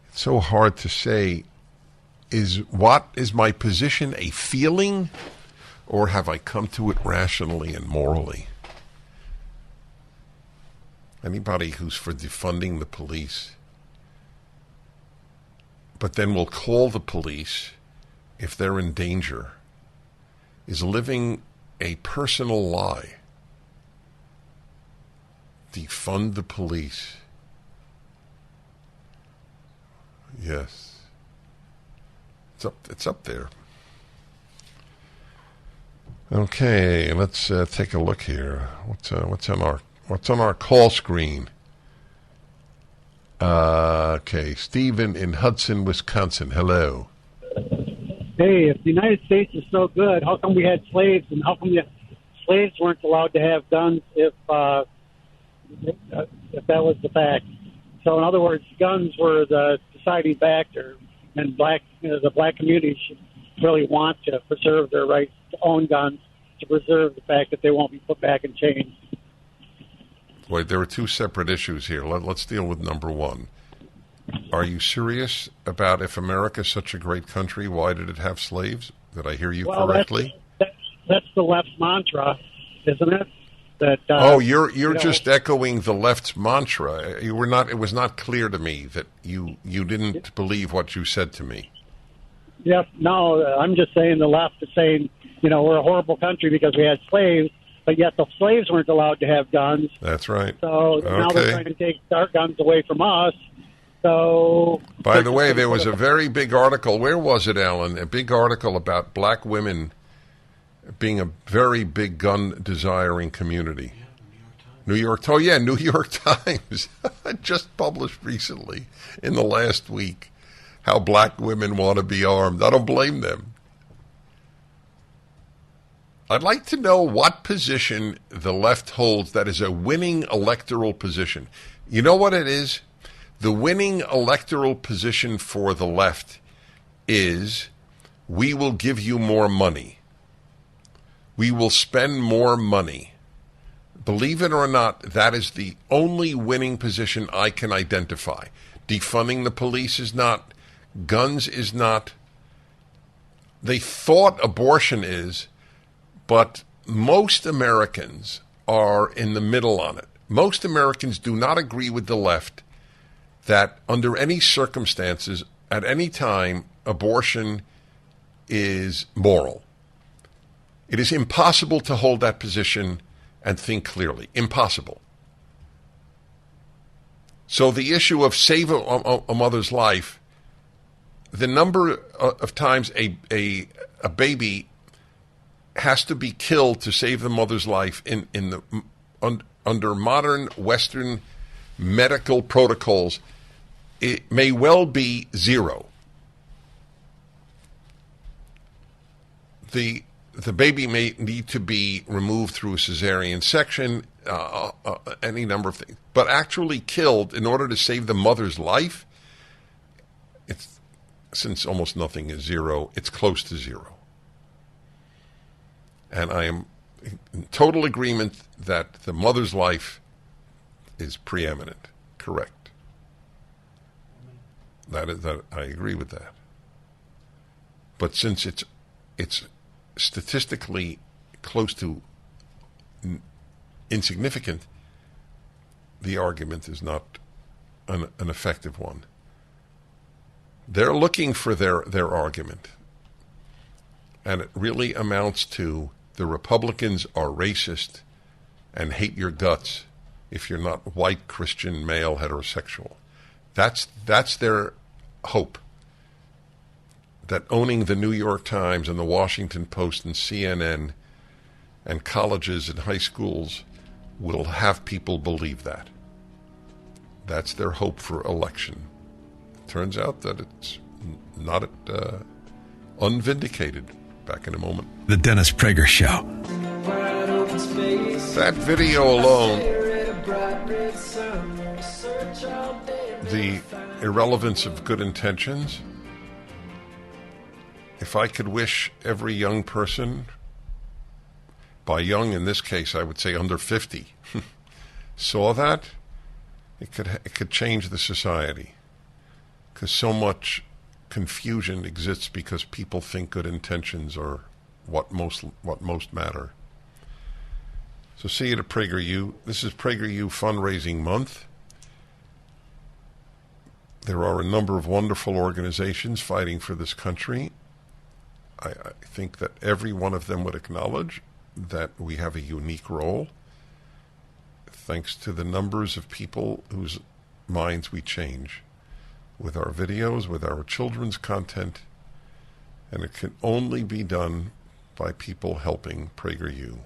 [SPEAKER 1] It's so hard to say, what is my position a feeling, or have I come to it rationally and morally? Anybody who's for defunding the police, but then will call the police if they're in danger, is living a personal lie. Defund the police. Yes. It's up there. Okay, let's take a look here. What's on our call screen? Okay, Stephen in Hudson, Wisconsin. Hello.
[SPEAKER 5] Hey, if the United States is so good, how come we had slaves, and how come you slaves weren't allowed to have guns if that was the fact. So, in other words, guns were the deciding factor, and the black community should really want to preserve their right to own guns, to preserve the fact that they won't be put back in chains.
[SPEAKER 1] Wait, there are two separate issues here. Let's deal with number one. Are you serious about if America's such a great country, why did it have slaves? Did I hear you correctly?
[SPEAKER 5] That's the left's mantra, isn't it? That
[SPEAKER 1] you're just echoing the left's mantra. You were not. It was not clear to me that you didn't believe what you said to me.
[SPEAKER 5] Yep. No, I'm just saying the left is saying, we're a horrible country because we had slaves, but yet the slaves weren't allowed to have guns.
[SPEAKER 1] That's right.
[SPEAKER 5] So now they're trying to take our guns away from us. So,
[SPEAKER 1] by the way, there was a very big article. Where was it, Alan? A big article about black women being a very big gun-desiring community.
[SPEAKER 2] Yeah, New York Times.
[SPEAKER 1] New York Times. Just published recently in the last week how black women want to be armed. I don't blame them. I'd like to know what position the left holds that is a winning electoral position. You know what it is? The winning electoral position for the left is, we will give you more money. We will spend more money. Believe it or not, that is the only winning position I can identify. Defunding the police is not. Guns is not. They thought abortion is, but most Americans are in the middle on it. Most Americans do not agree with the left that under any circumstances, at any time, abortion is moral. It is impossible to hold that position and think clearly. Impossible. So the issue of save a mother's life, the number of times a baby has to be killed to save the mother's life under modern Western medical protocols, it may well be zero. The baby may need to be removed through a cesarean section, any number of things. But actually killed in order to save the mother's life, since almost nothing is zero, it's close to zero. And I am in total agreement that the mother's life is preeminent. Correct. That I agree with that. But since it's statistically close to insignificant, the argument is not an effective one. They're looking for their argument. And it really amounts to the Republicans are racist and hate your guts if you're not white, Christian, male, heterosexual. That's their hope. That owning the New York Times and the Washington Post and CNN and colleges and high schools will have people believe that. That's their hope for election. Turns out that it's not unvindicated. Back in a moment.
[SPEAKER 3] The Dennis Prager Show.
[SPEAKER 1] That video alone, the irrelevance of good intentions. If I could wish every young person, by young in this case I would say under 50, saw that, it could change the society. Because so much confusion exists because people think good intentions are what most matter. So see you at PragerU. This is PragerU Fundraising Month. There are a number of wonderful organizations fighting for this country. I think that every one of them would acknowledge that we have a unique role, thanks to the numbers of people whose minds we change with our videos, with our children's content, and it can only be done by people helping PragerU.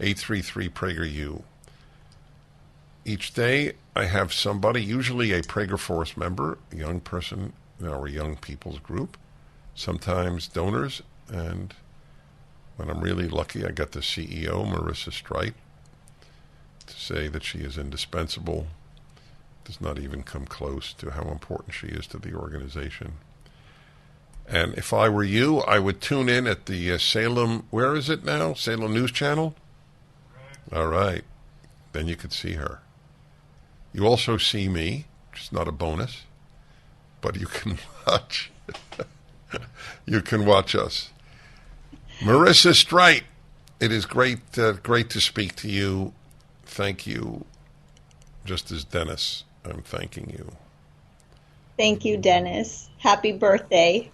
[SPEAKER 1] 833-PragerU. Each day I have somebody, usually a Prager Force member, a young person in our young people's group, sometimes donors, and when I'm really lucky, I got the CEO, Marissa Streit, to say that she is indispensable. Does not even come close to how important she is to the organization. And if I were you, I would tune in at the Salem, where is it now? Salem News Channel? All right. Then you could see her. You also see me, which is not a bonus, but you can watch. You can watch us. Marissa Streit, it is great to speak to you. Thank you. Just as Dennis, I'm thanking you.
[SPEAKER 6] Thank you, Dennis. Happy birthday.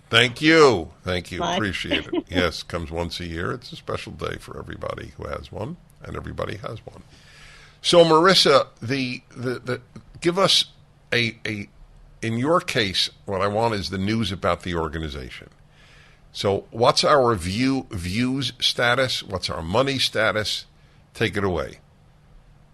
[SPEAKER 1] Thank you. Thank you. Appreciate it. Yes, comes once a year. It's a special day for everybody who has one, and everybody has one. So, Marissa, the give us a in your case, what I want is the news about the organization. So, what's our views status? What's our money status? Take it away.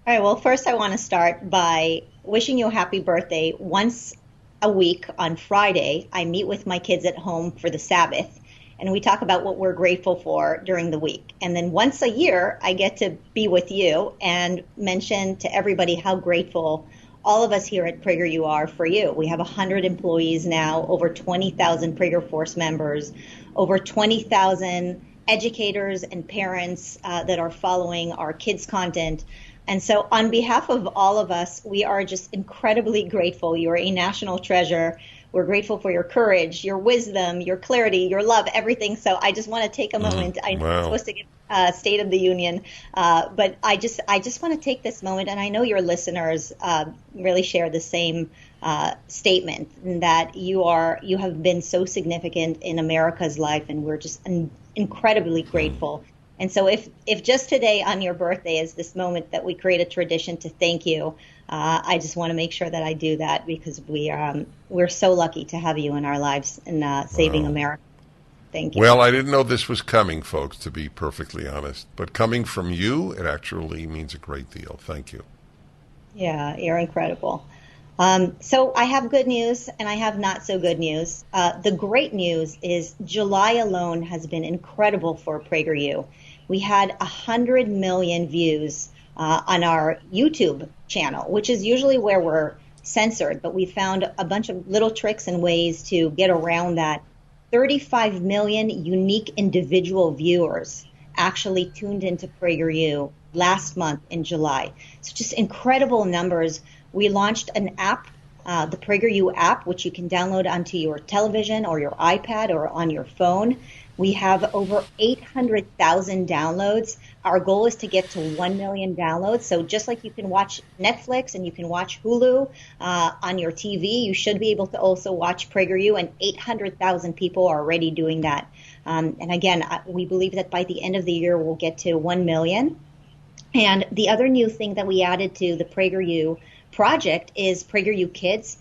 [SPEAKER 6] All right, well, first I want to start by wishing you a happy birthday. Once a week on Friday, I meet with my kids at home for the Sabbath, and we talk about what we're grateful for during the week. And then once a year, I get to be with you and mention to everybody how grateful all of us here at PragerU are for you. We have 100 employees now, over 20,000 Prager Force members, over 20,000 educators and parents that are following our kids' content. And so on behalf of all of us, we are just incredibly grateful. You're a national treasure. We're grateful for your courage, your wisdom, your clarity, your love, everything. So I just want to take a moment. I know I'm supposed to give State of the Union, but I just want to take this moment, and I know your listeners really share the same statement, that you have been so significant in America's life, and we're just incredibly grateful. And so if just today on your birthday is this moment that we create a tradition to thank you, I just want to make sure that I do that, because we're so lucky to have you in our lives and saving America. Thank you.
[SPEAKER 1] Well, I didn't know this was coming, folks, to be perfectly honest. But coming from you, it actually means a great deal. Thank you.
[SPEAKER 6] Yeah, you're incredible. So I have good news and I have not so good news. The great news is July alone has been incredible for PragerU. We had 100 million views on our YouTube channel, which is usually where we're censored, but we found a bunch of little tricks and ways to get around that. 35 million unique individual viewers actually tuned into PragerU last month in July. So just incredible numbers. We launched an app, the PragerU app, which you can download onto your television or your iPad or on your phone. We have over 800,000 downloads. Our goal is to get to 1 million downloads. So just like you can watch Netflix and you can watch Hulu on your TV, you should be able to also watch PragerU, and 800,000 people are already doing that. And again, we believe that by the end of the year, we'll get to 1 million. And the other new thing that we added to the PragerU project is PragerU Kids.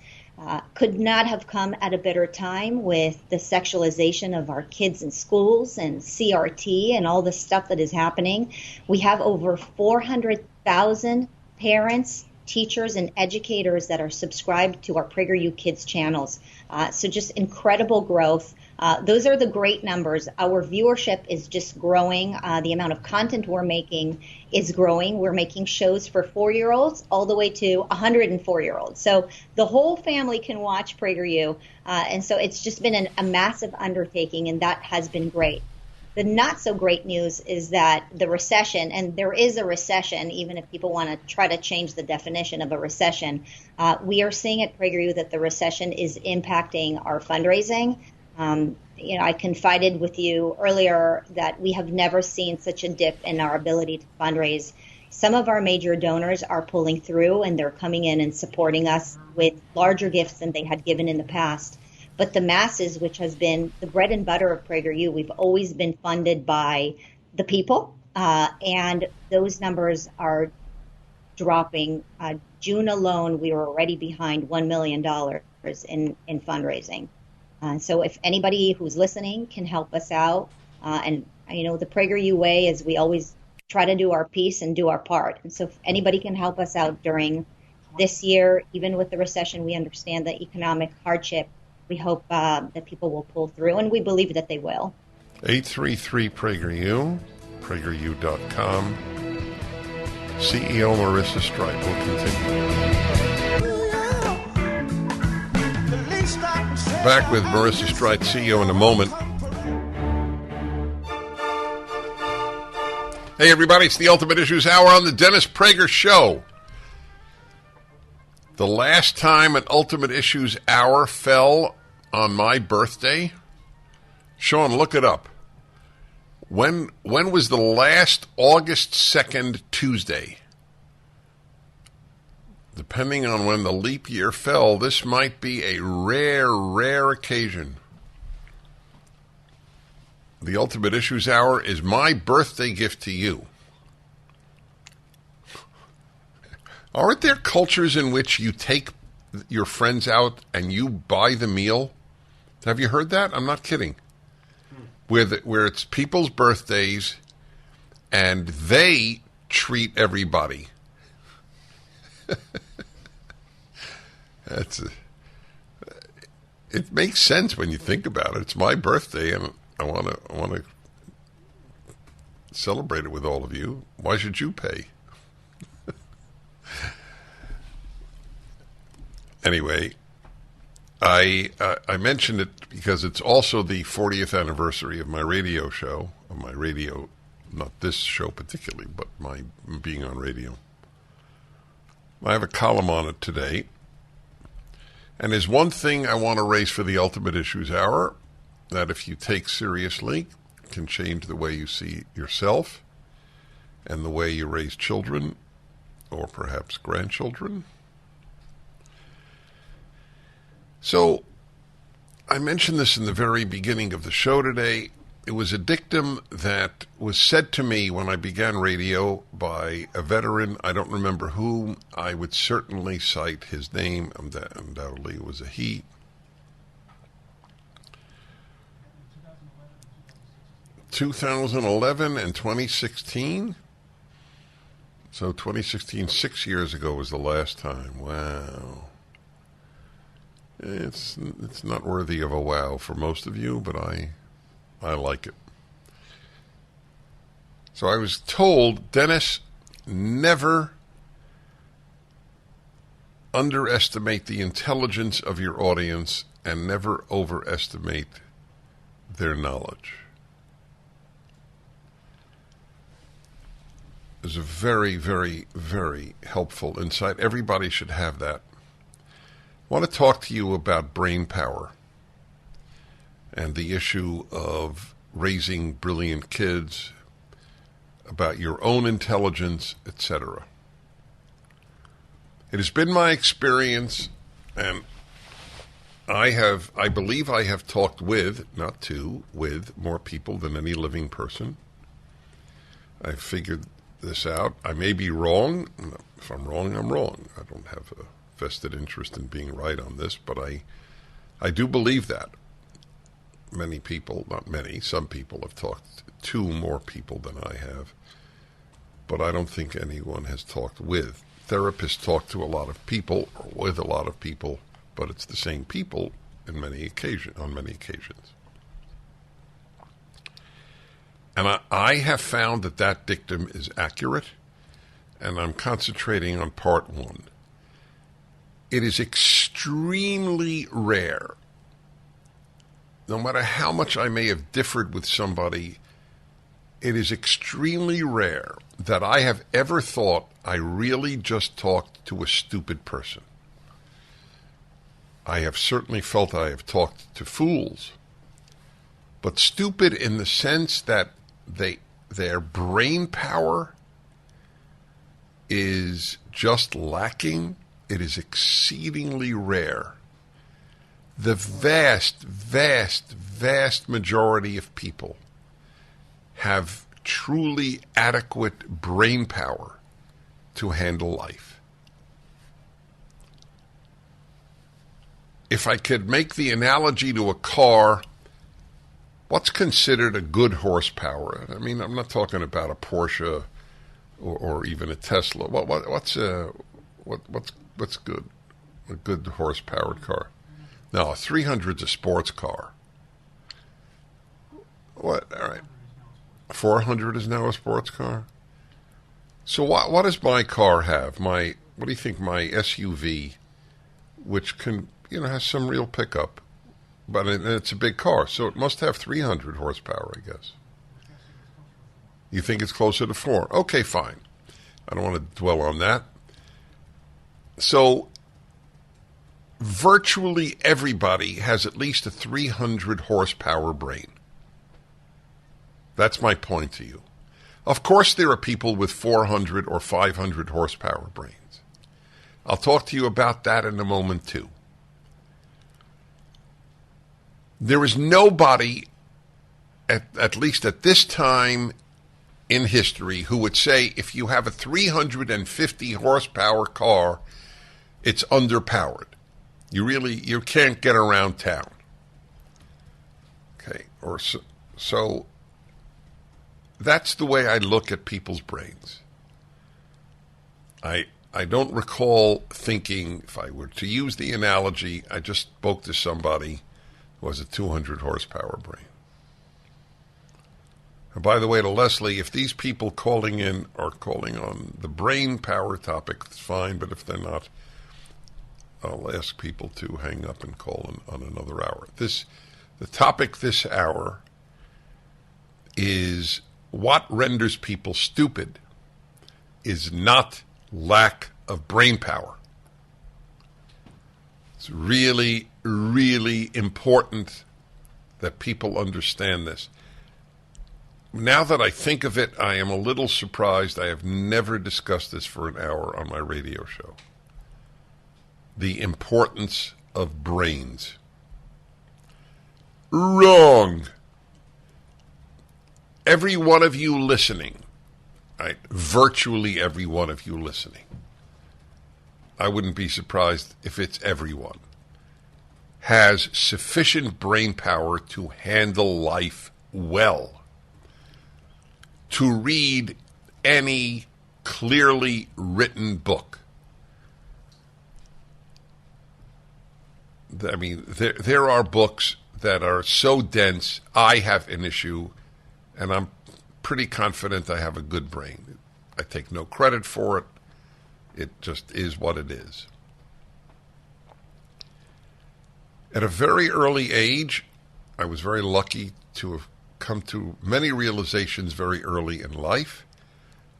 [SPEAKER 6] Could not have come at a better time with the sexualization of our kids in schools and CRT and all the stuff that is happening. We have over 400,000 parents, teachers, and educators that are subscribed to our PragerU Kids channels. So just incredible growth. Those are the great numbers. Our viewership is just growing. The amount of content we're making is growing. We're making shows for 4-year-olds all the way to 104-year-olds. So the whole family can watch PragerU. And so it's just been a massive undertaking, and that has been great. The not so great news is that the recession, and there is a recession, even if people want to try to change the definition of a recession, we are seeing at PragerU that the recession is impacting our fundraising. I confided with you earlier that we have never seen such a dip in our ability to fundraise. Some of our major donors are pulling through, and they're coming in and supporting us with larger gifts than they had given in the past. But the masses, which has been the bread and butter of PragerU, we've always been funded by the people, and those numbers are dropping. June alone, we were already behind $1 million in fundraising. So if anybody who's listening can help us out, and the PragerU way is we always try to do our piece and do our part. And so if anybody can help us out during this year, even with the recession, we understand the economic hardship. We hope that people will pull through, and we believe that they will.
[SPEAKER 1] 833-PragerU, PragerU.com. CEO Marissa Streit will continue. Back with Marissa Streit, CEO, in a moment. Hey, everybody, it's the Ultimate Issues Hour on the Dennis Prager Show. The last time an Ultimate Issues Hour fell on my birthday, Sean, look it up. When was the last August 2nd Tuesday? Depending on when the leap year fell, this might be a rare occasion. The Ultimate Issues Hour is my birthday gift to you. Aren't there cultures in which you take your friends out and you buy the meal? Have you heard that? I'm not kidding. Where it's people's birthdays and they treat everybody. It makes sense when you think about it. It's my birthday and I want to celebrate it with all of you. Why should you pay? Anyway, I mentioned it because it's also the 40th anniversary of my radio show, not this show particularly, but my being on radio. I have a column on it today, and there's one thing I want to raise for the Ultimate Issues Hour that if you take seriously can change the way you see yourself and the way you raise children or perhaps grandchildren. So, I mentioned this in the very beginning of the show today. It was a dictum that was said to me when I began radio by a veteran. I don't remember whom. I would certainly cite his name. Undoubtedly it was a he. 2011 and 2016. So 2016, 6 years ago, was the last time. Wow. It's not worthy of a wow for most of you, but I like it. So I was told, Dennis, never underestimate the intelligence of your audience and never overestimate their knowledge. It was a very, very, very helpful insight. Everybody should have that. I want to talk to you about brain power and the issue of raising brilliant kids, about your own intelligence, etc. It has been my experience, and I believe I have talked with more people than any living person. I've figured this out. I may be wrong. If I'm wrong, I'm wrong. I don't have a vested interest in being right on this, but I do believe that. Many people, not many, some people have talked to more people than I have, but I don't think anyone has talked with. Therapists talk to a lot of people, or with a lot of people, but it's the same people on many occasions. And I have found that dictum is accurate, and I'm concentrating on part one. It is extremely rare, no matter how much I may have differed with somebody, it is extremely rare that I have ever thought I really just talked to a stupid person. I have certainly felt I have talked to fools, but stupid in the sense that their brain power is just lacking. It is exceedingly rare. The vast, vast, vast majority of people have truly adequate brain power to handle life. If I could make the analogy to a car, what's considered a good horsepower? I mean, I'm not talking about a Porsche or even a Tesla. What's good? A good horse-powered car? No, 300's a sports car. What? All right. 400 is now a sports car? So what does my car have? What do you think my SUV, which can, has some real pickup, but it's a big car, so it must have 300 horsepower, I guess. You think it's closer to 4? Okay, fine. I don't want to dwell on that. So virtually everybody has at least a 300 horsepower brain. That's my point to you. Of course, there are people with 400 or 500 horsepower brains. I'll talk to you about that in a moment, too. There is nobody, at least at this time in history, who would say if you have a 350 horsepower car, it's underpowered. You can't get around town. Okay, so that's the way I look at people's brains. I don't recall thinking, if I were to use the analogy, I just spoke to somebody who has a 200 horsepower brain. And by the way, to Leslie, if these people calling in are calling on the brain power topic, it's fine, but if they're not, I'll ask people to hang up and call on another hour. The topic this hour is what renders people stupid is not lack of brain power. It's really, really important that people understand this. Now that I think of it, I am a little surprised. I have never discussed this for an hour on my radio show. The importance of brains. Wrong. Every one of you listening, right, virtually every one of you listening, I wouldn't be surprised if it's everyone, has sufficient brain power to handle life well, to read any clearly written book. I mean, there are books that are so dense, I have an issue, and I'm pretty confident I have a good brain. I take no credit for it. It just is what it is. At a very early age, I was very lucky to have come to many realizations very early in life.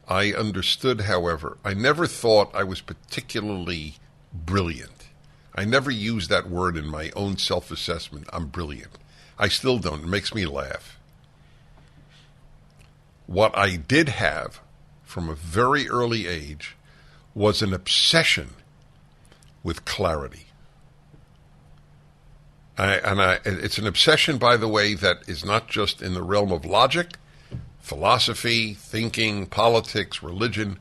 [SPEAKER 1] I understood, however, I never thought I was particularly brilliant. I never used that word in my own self-assessment. I'm brilliant. I still don't. It makes me laugh. What I did have from a very early age was an obsession with clarity. It's an obsession, by the way, that is not just in the realm of logic, philosophy, thinking, politics, religion.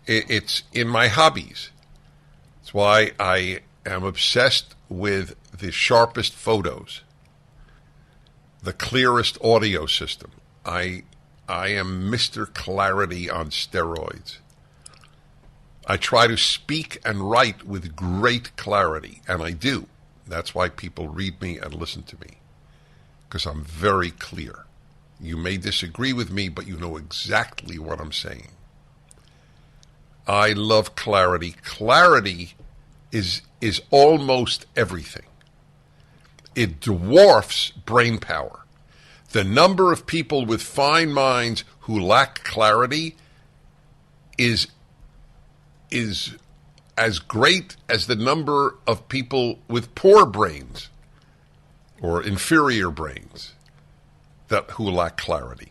[SPEAKER 1] It's in my hobbies. It's why I am obsessed with the sharpest photos, the clearest audio system. I am Mr. Clarity on steroids. I try to speak and write with great clarity, and I do. That's why people read me and listen to me, because I'm very clear. You may disagree with me, but you know exactly what I'm saying. I love clarity. Clarity is almost everything. It dwarfs brain power. The number of people with fine minds who lack clarity is as great as the number of people with poor brains or inferior brains who lack clarity.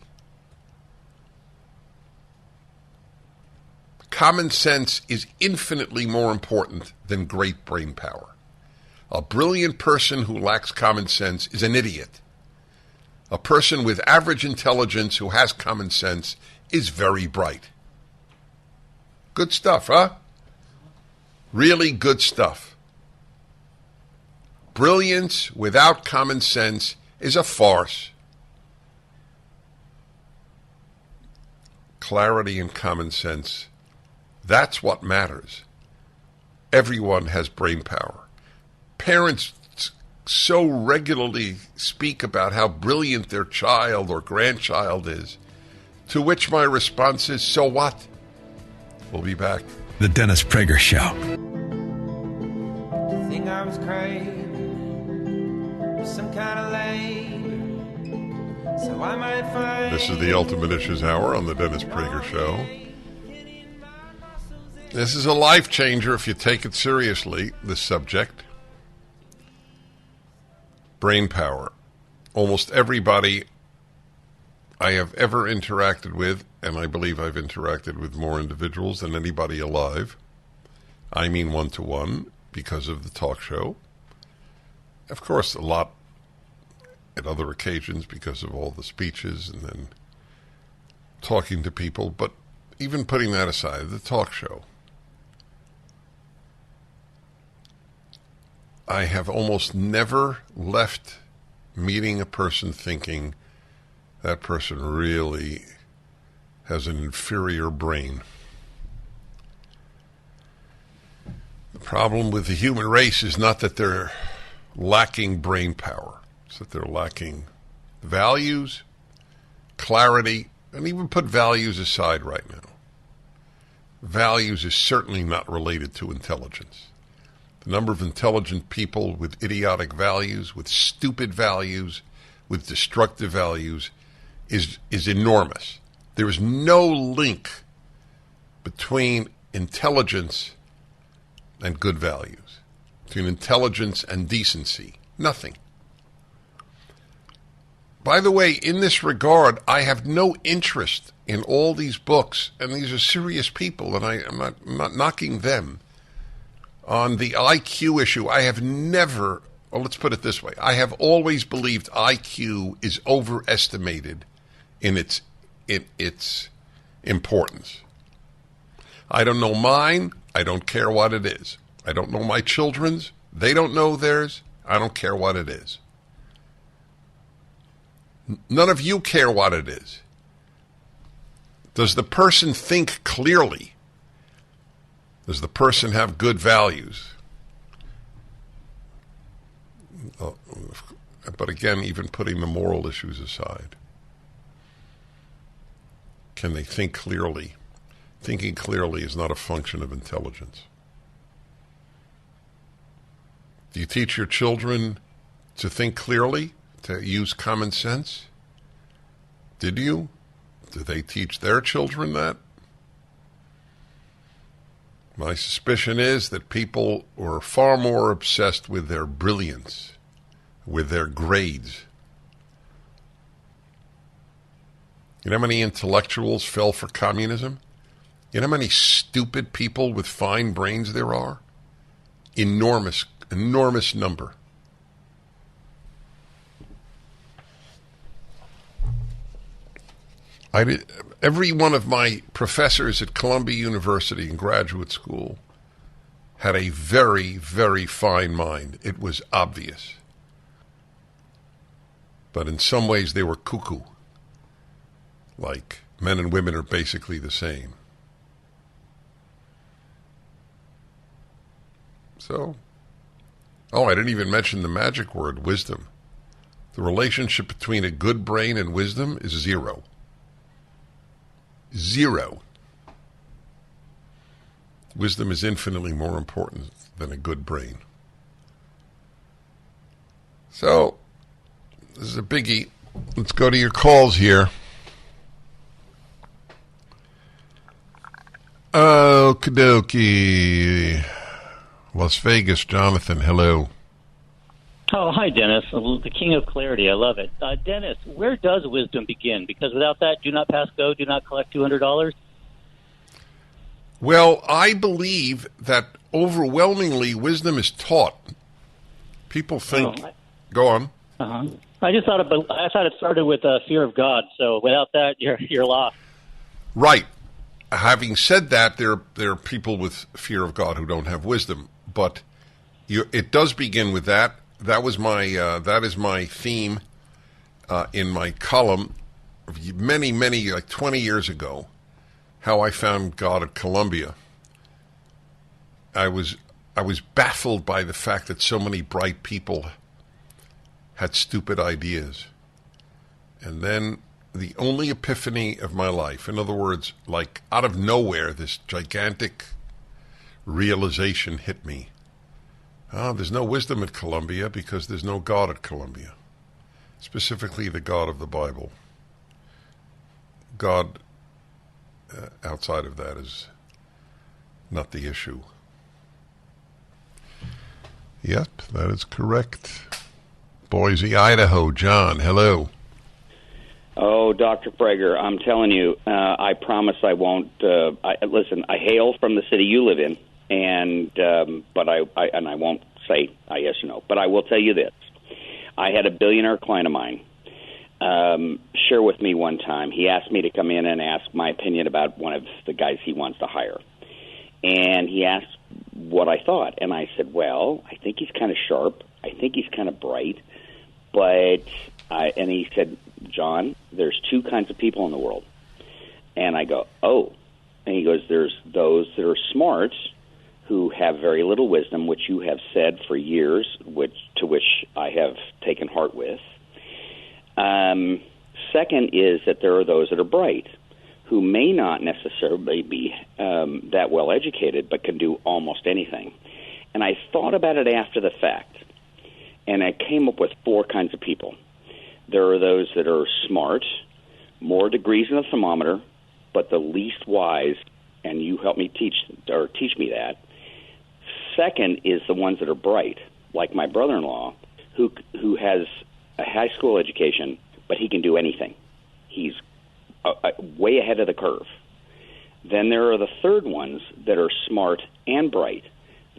[SPEAKER 1] Common sense is infinitely more important than great brain power. A brilliant person who lacks common sense is an idiot. A person with average intelligence who has common sense is very bright. Good stuff, huh? Really good stuff. Brilliance without common sense is a farce. Clarity and common sense, that's what matters. Everyone has brain power. Parents so regularly speak about how brilliant their child or grandchild is, to which my response is, so what? We'll be back.
[SPEAKER 3] The Dennis Prager Show.
[SPEAKER 7] Think I was craving some kind of labor, so I might find.
[SPEAKER 1] This is the Ultimate Issues Hour on the Dennis Prager Show. This is a life changer if you take it seriously, this subject. Brain power. Almost everybody I have ever interacted with, and I believe I've interacted with more individuals than anybody alive. I mean one-to-one because of the talk show. Of course, a lot at other occasions because of all the speeches and then talking to people. But even putting that aside, the talk show. I have almost never left meeting a person thinking that person really has an inferior brain. The problem with the human race is not that they're lacking brain power. It's that they're lacking values, clarity, and even put values aside right now. Values is certainly not related to intelligence. The number of intelligent people with idiotic values, with stupid values, with destructive values is enormous. There is no link between intelligence and good values, between intelligence and decency. Nothing. By the way, in this regard, I have no interest in all these books, and these are serious people, and I'm not knocking them. On the IQ issue, I have never, well, let's put it this way. I have always believed IQ is overestimated in its importance. I don't know mine. I don't care what it is. I don't know my children's. They don't know theirs. I don't care what it is. None of you care what it is. Does the person think clearly? Does the person have good values? But again, even putting the moral issues aside, can they think clearly? Thinking clearly is not a function of intelligence. Do you teach your children to think clearly, to use common sense? Did you? Do they teach their children that? My suspicion is that people were far more obsessed with their brilliance, with their grades. You know how many intellectuals fell for communism? You know how many stupid people with fine brains there are? Enormous number. Every one of my professors at Columbia University in graduate school had a very, very fine mind. It was obvious. But in some ways they were cuckoo. Like men and women are basically the same. So, I didn't even mention the magic word, wisdom. The relationship between a good brain and wisdom is 0. 0. Wisdom is infinitely more important than a good brain. So, this is a biggie. Let's go to your calls here. Okie dokie. Las Vegas, Jonathan, hello.
[SPEAKER 8] Oh, hi, Dennis. The king of clarity. I love it. Dennis, where does wisdom begin? Because without that, do not pass go, do not collect $200.
[SPEAKER 1] Well, I believe that overwhelmingly wisdom is taught. People think... Go on.
[SPEAKER 8] Uh-huh. I thought it started with fear of God. So without that, you're lost.
[SPEAKER 1] Right. Having said that, there are people with fear of God who don't have wisdom, but it does begin with that. That is my theme in my column many, like 20 years ago. How I found God at Columbia. I was baffled by the fact that so many bright people had stupid ideas. And then the only epiphany of my life, in other words, like out of nowhere, this gigantic realization hit me. There's no wisdom at Columbia because there's no God at Columbia, specifically the God of the Bible. God outside of that is not the issue. Yep, that is correct. Boise, Idaho. John, hello.
[SPEAKER 9] Oh, Dr. Prager, I'm telling you, I promise I won't. Listen, I hail from the city you live in, and but I won't say yes or no. But I will tell you this: I had a billionaire client of mine share with me one time. He asked me to come in and ask my opinion about one of the guys he wants to hire, and he asked what I thought, and I said, well, I think he's kind of sharp. I think he's kind of bright, but and he said, John, there's two kinds of people in the world. And I go, oh. And he goes, there's those that are smart who have very little wisdom, which you have said for years, to which I have taken heart with. Second is that there are those that are bright, who may not necessarily be that well educated, but can do almost anything. And I thought about it after the fact, and I came up with four kinds of people. There are those that are smart, more degrees in the thermometer, but the least wise, and you help me teach me that. Second is the ones that are bright, like my brother-in-law, who has a high school education, but he can do anything. He's way ahead of the curve. Then there are the third ones that are smart and bright.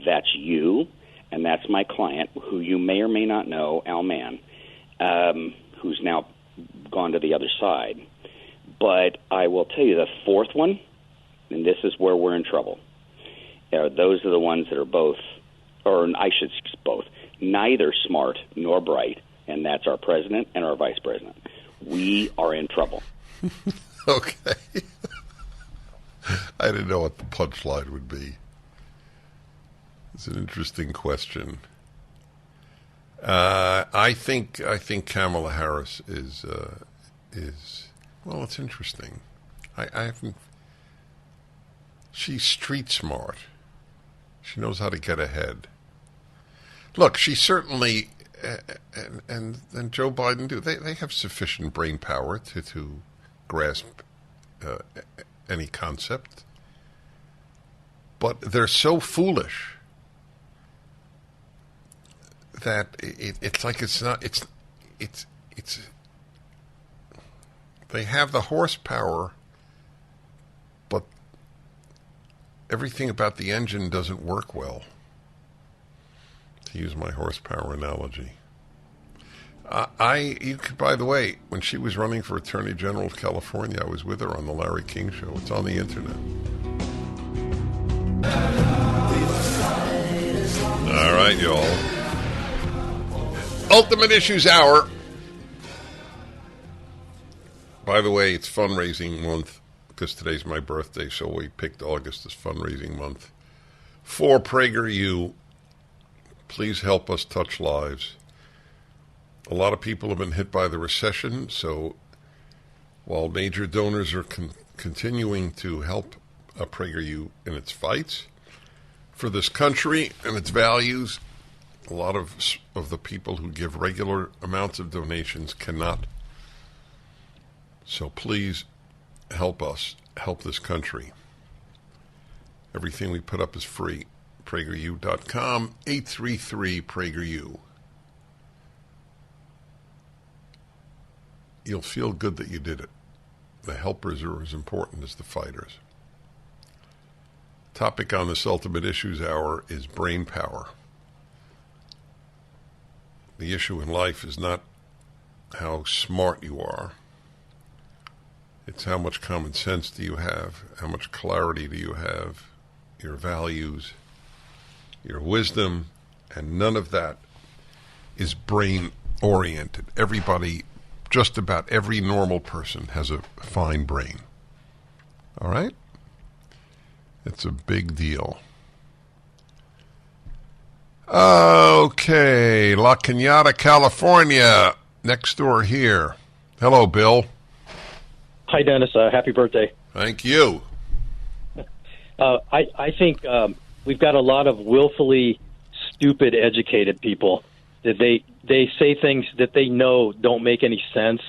[SPEAKER 9] That's you, and that's my client, who you may or may not know, Al Mann, who's now gone to the other side. But I will tell you the fourth one, and this is where we're in trouble. Those are the ones that are both, or I should say both, neither smart nor bright, and that's our president and our vice president. We are in trouble.
[SPEAKER 1] Okay. I didn't know what the punchline would be. It's an interesting question. I think Kamala Harris is well. It's interesting. I haven't. She's street smart. She knows how to get ahead. Look, she certainly, and Joe Biden do. They have sufficient brain power to grasp any concept, but they're so foolish that it's like it's not. It's. They have the horsepower, but everything about the engine doesn't work well, to use my horsepower analogy. By the way, when she was running for Attorney General of California, I was with her on the Larry King Show. It's on the internet. All right, y'all. Ultimate Issues Hour. By the way, it's fundraising month because today's my birthday, so we picked August as fundraising month. For PragerU, please help us touch lives. A lot of people have been hit by the recession, so while major donors are continuing to help PragerU in its fights for this country and its values, a lot of the people who give regular amounts of donations cannot. So please help us, help this country. Everything we put up is free. PragerU.com, 833-PragerU. You'll feel good that you did it. The helpers are as important as the fighters. Topic on this Ultimate Issues Hour is brain power. The issue in life is not how smart you are. It's how much common sense do you have, how much clarity do you have, your values, your wisdom, and none of that is brain-oriented. Everybody, just about every normal person has a fine brain. All right? It's a big deal. Okay, La Cañada, California, next door here. Hello, Bill.
[SPEAKER 10] Hi, Dennis. Happy birthday.
[SPEAKER 1] Thank you.
[SPEAKER 10] I think we've got a lot of willfully stupid educated people that they say things that they know don't make any sense,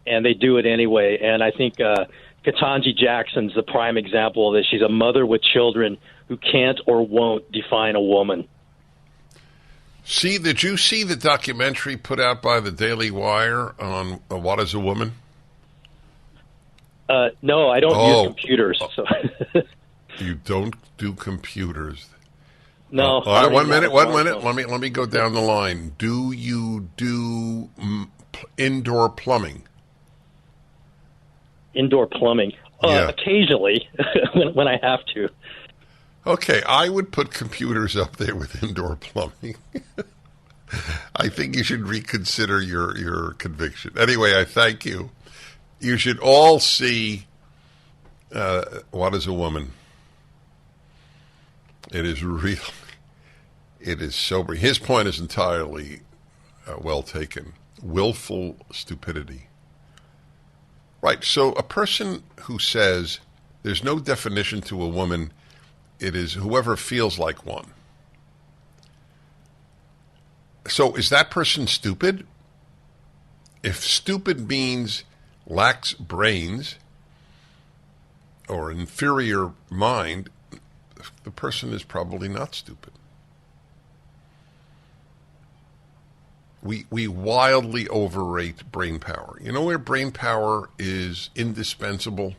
[SPEAKER 10] and they do it anyway. And I think Ketanji Jackson's the prime example of this. She's a mother with children who can't or won't define a woman.
[SPEAKER 1] See, did you see the documentary put out by the Daily Wire on What is a Woman?
[SPEAKER 10] No, I don't use computers. So.
[SPEAKER 1] You don't do computers.
[SPEAKER 10] No.
[SPEAKER 1] All right, 1 minute. Let me go down the line. Do you do indoor plumbing?
[SPEAKER 10] Indoor plumbing?
[SPEAKER 1] Yeah.
[SPEAKER 10] Occasionally, when I have to.
[SPEAKER 1] Okay, I would put computers up there with indoor plumbing. I think you should reconsider your conviction. Anyway, I thank you. You should all see What is a Woman. It is real. It is sobering. His point is entirely well taken. Willful stupidity. Right, so a person who says there's no definition to a woman, it is whoever feels like one. So is that person stupid? If stupid means lacks brains or inferior mind, the person is probably not stupid. We wildly overrate brain power. You know where brain power is indispensable?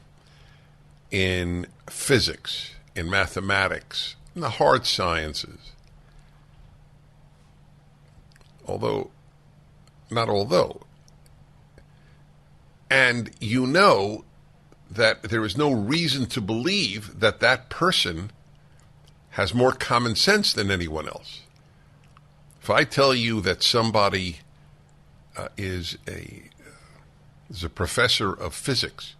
[SPEAKER 1] In physics, in mathematics, in the hard sciences. And you know that there is no reason to believe that that person has more common sense than anyone else. If I tell you that somebody is a professor of physics,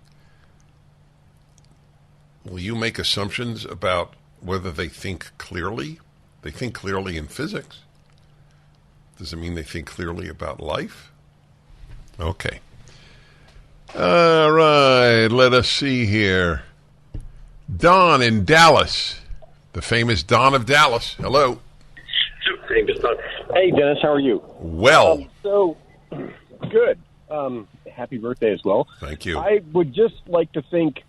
[SPEAKER 1] will you make assumptions about whether they think clearly? They think clearly in physics. Does it mean they think clearly about life? Okay. All right, let us see here. Don in Dallas, the famous Don of Dallas. Hello.
[SPEAKER 11] Hey, Dennis, how are you?
[SPEAKER 1] Well.
[SPEAKER 11] Good. Happy birthday as well.
[SPEAKER 1] Thank you.
[SPEAKER 11] I would just like to think,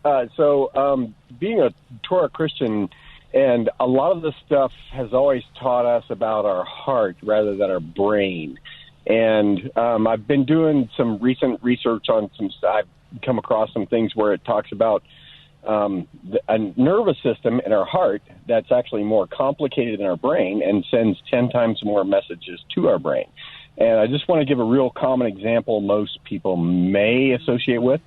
[SPEAKER 11] being a Torah Christian, and a lot of this stuff has always taught us about our heart rather than our brain. And I've been doing some recent research on I've come across some things where it talks about a nervous system in our heart that's actually more complicated than our brain and sends 10 times more messages to our brain. And I just want to give a real common example most people may associate with.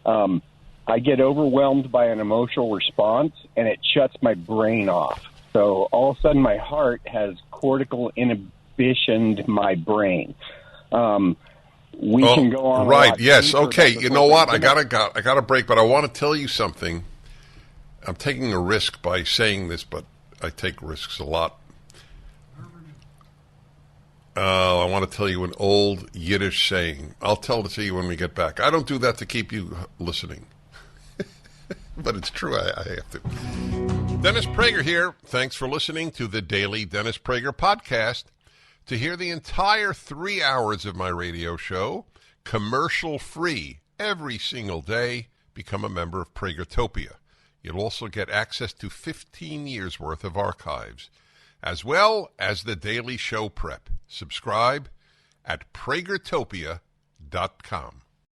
[SPEAKER 11] I get overwhelmed by an emotional response, and it shuts my brain off. So all of a sudden, my heart has cortical inhibitioned my brain. We can go on.
[SPEAKER 1] Right. Yes. Okay. You know what? I got a break, but I want to tell you something. I'm taking a risk by saying this, but I take risks a lot. I want to tell you an old Yiddish saying. I'll tell it to you when we get back. I don't do that to keep you listening. But it's true. I have to. Dennis Prager here. Thanks for listening to the Daily Dennis Prager Podcast. To hear the entire 3 hours of my radio show, commercial-free, every single day, become a member of Pragertopia. You'll also get access to 15 years' worth of archives, as well as the daily show prep. Subscribe at pragertopia.com.